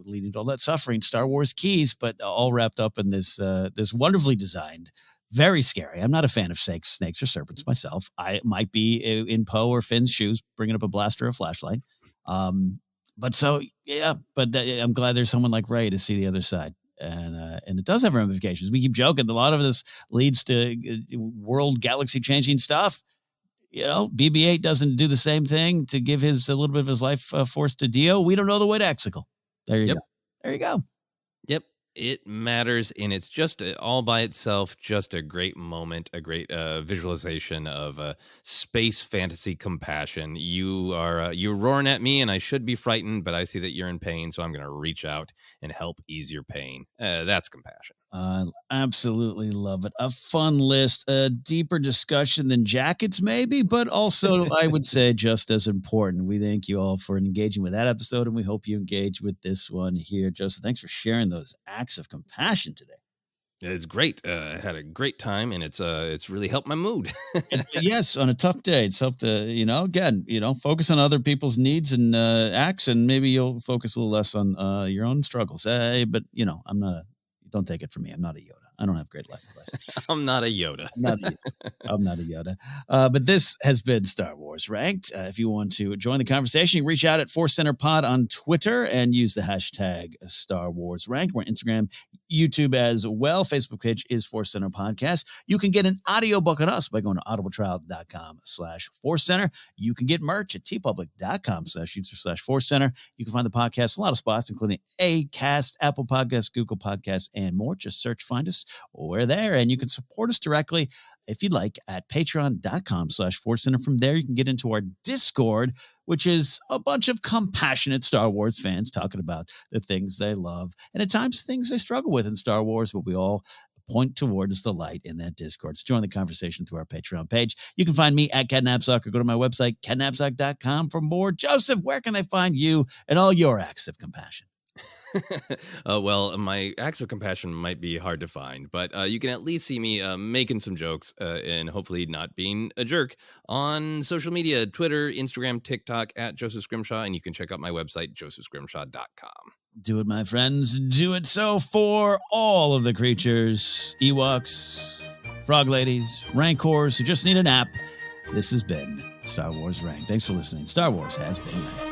leading to all that suffering? Star Wars keys, but all wrapped up in this wonderfully designed, very scary. I'm not a fan of snakes or serpents myself. I might be in Poe or Finn's shoes, bringing up a blaster or flashlight. I'm glad there's someone like Rey to see the other side. And it does have ramifications. We keep joking. A lot of this leads to world galaxy changing stuff. You know, BB-8 doesn't do the same thing to give a little bit of his life force to Dio. We don't know the way to Exegol. There you go. There you go. It matters, and it's just all by itself, just a great moment, a great visualization of space fantasy compassion. You're roaring at me, and I should be frightened, but I see that you're in pain, so I'm going to reach out and help ease your pain. That's compassion. I absolutely love it. A fun list, a deeper discussion than jackets, maybe, but also I would say just as important. We thank you all for engaging with that episode, and we hope you engage with this one here. Joseph, thanks for sharing those acts of compassion today. It's great. I had a great time, and it's really helped my mood. Yes, on a tough day, it's tough to, focus on other people's needs and acts, and maybe you'll focus a little less on your own struggles. But, don't take it from me. I'm not a Yoda. I don't have great life advice. I'm not a Yoda. I'm not a Yoda. But this has been Star Wars Ranked. If you want to join the conversation, you can reach out at Force Center Pod on Twitter and use the hashtag Star Wars Ranked. We're on Instagram, YouTube as well. Facebook page is Force Center Podcast. You can get an audiobook on us by going to audibletrial.com/Force Center. You can get merch at tpublic.com/user/Force Center. You can find the podcast in a lot of spots, including Acast, Apple Podcasts, Google Podcasts, and more. Just search, find us. We're there, and you can support us directly if you'd like at patreon.com/Force Center. From there, you can get into our Discord, which is a bunch of compassionate Star Wars fans talking about the things they love and at times things they struggle with in Star Wars, but we all point towards the light in that Discord. So join the conversation through our Patreon page. You can find me at Catnapsock or go to my website, catnapsock.com, for more. Joseph, where can they find you and all your acts of compassion? Well, my acts of compassion might be hard to find, but you can at least see me making some jokes and hopefully not being a jerk on social media, Twitter, Instagram, TikTok, at Joseph Scrimshaw, and you can check out my website, josephscrimshaw.com. Do it, my friends. Do it. So for all of the creatures, Ewoks, frog ladies, rancors who just need a nap, this has been Star Wars Ranked. Thanks for listening. Star Wars has been ranked.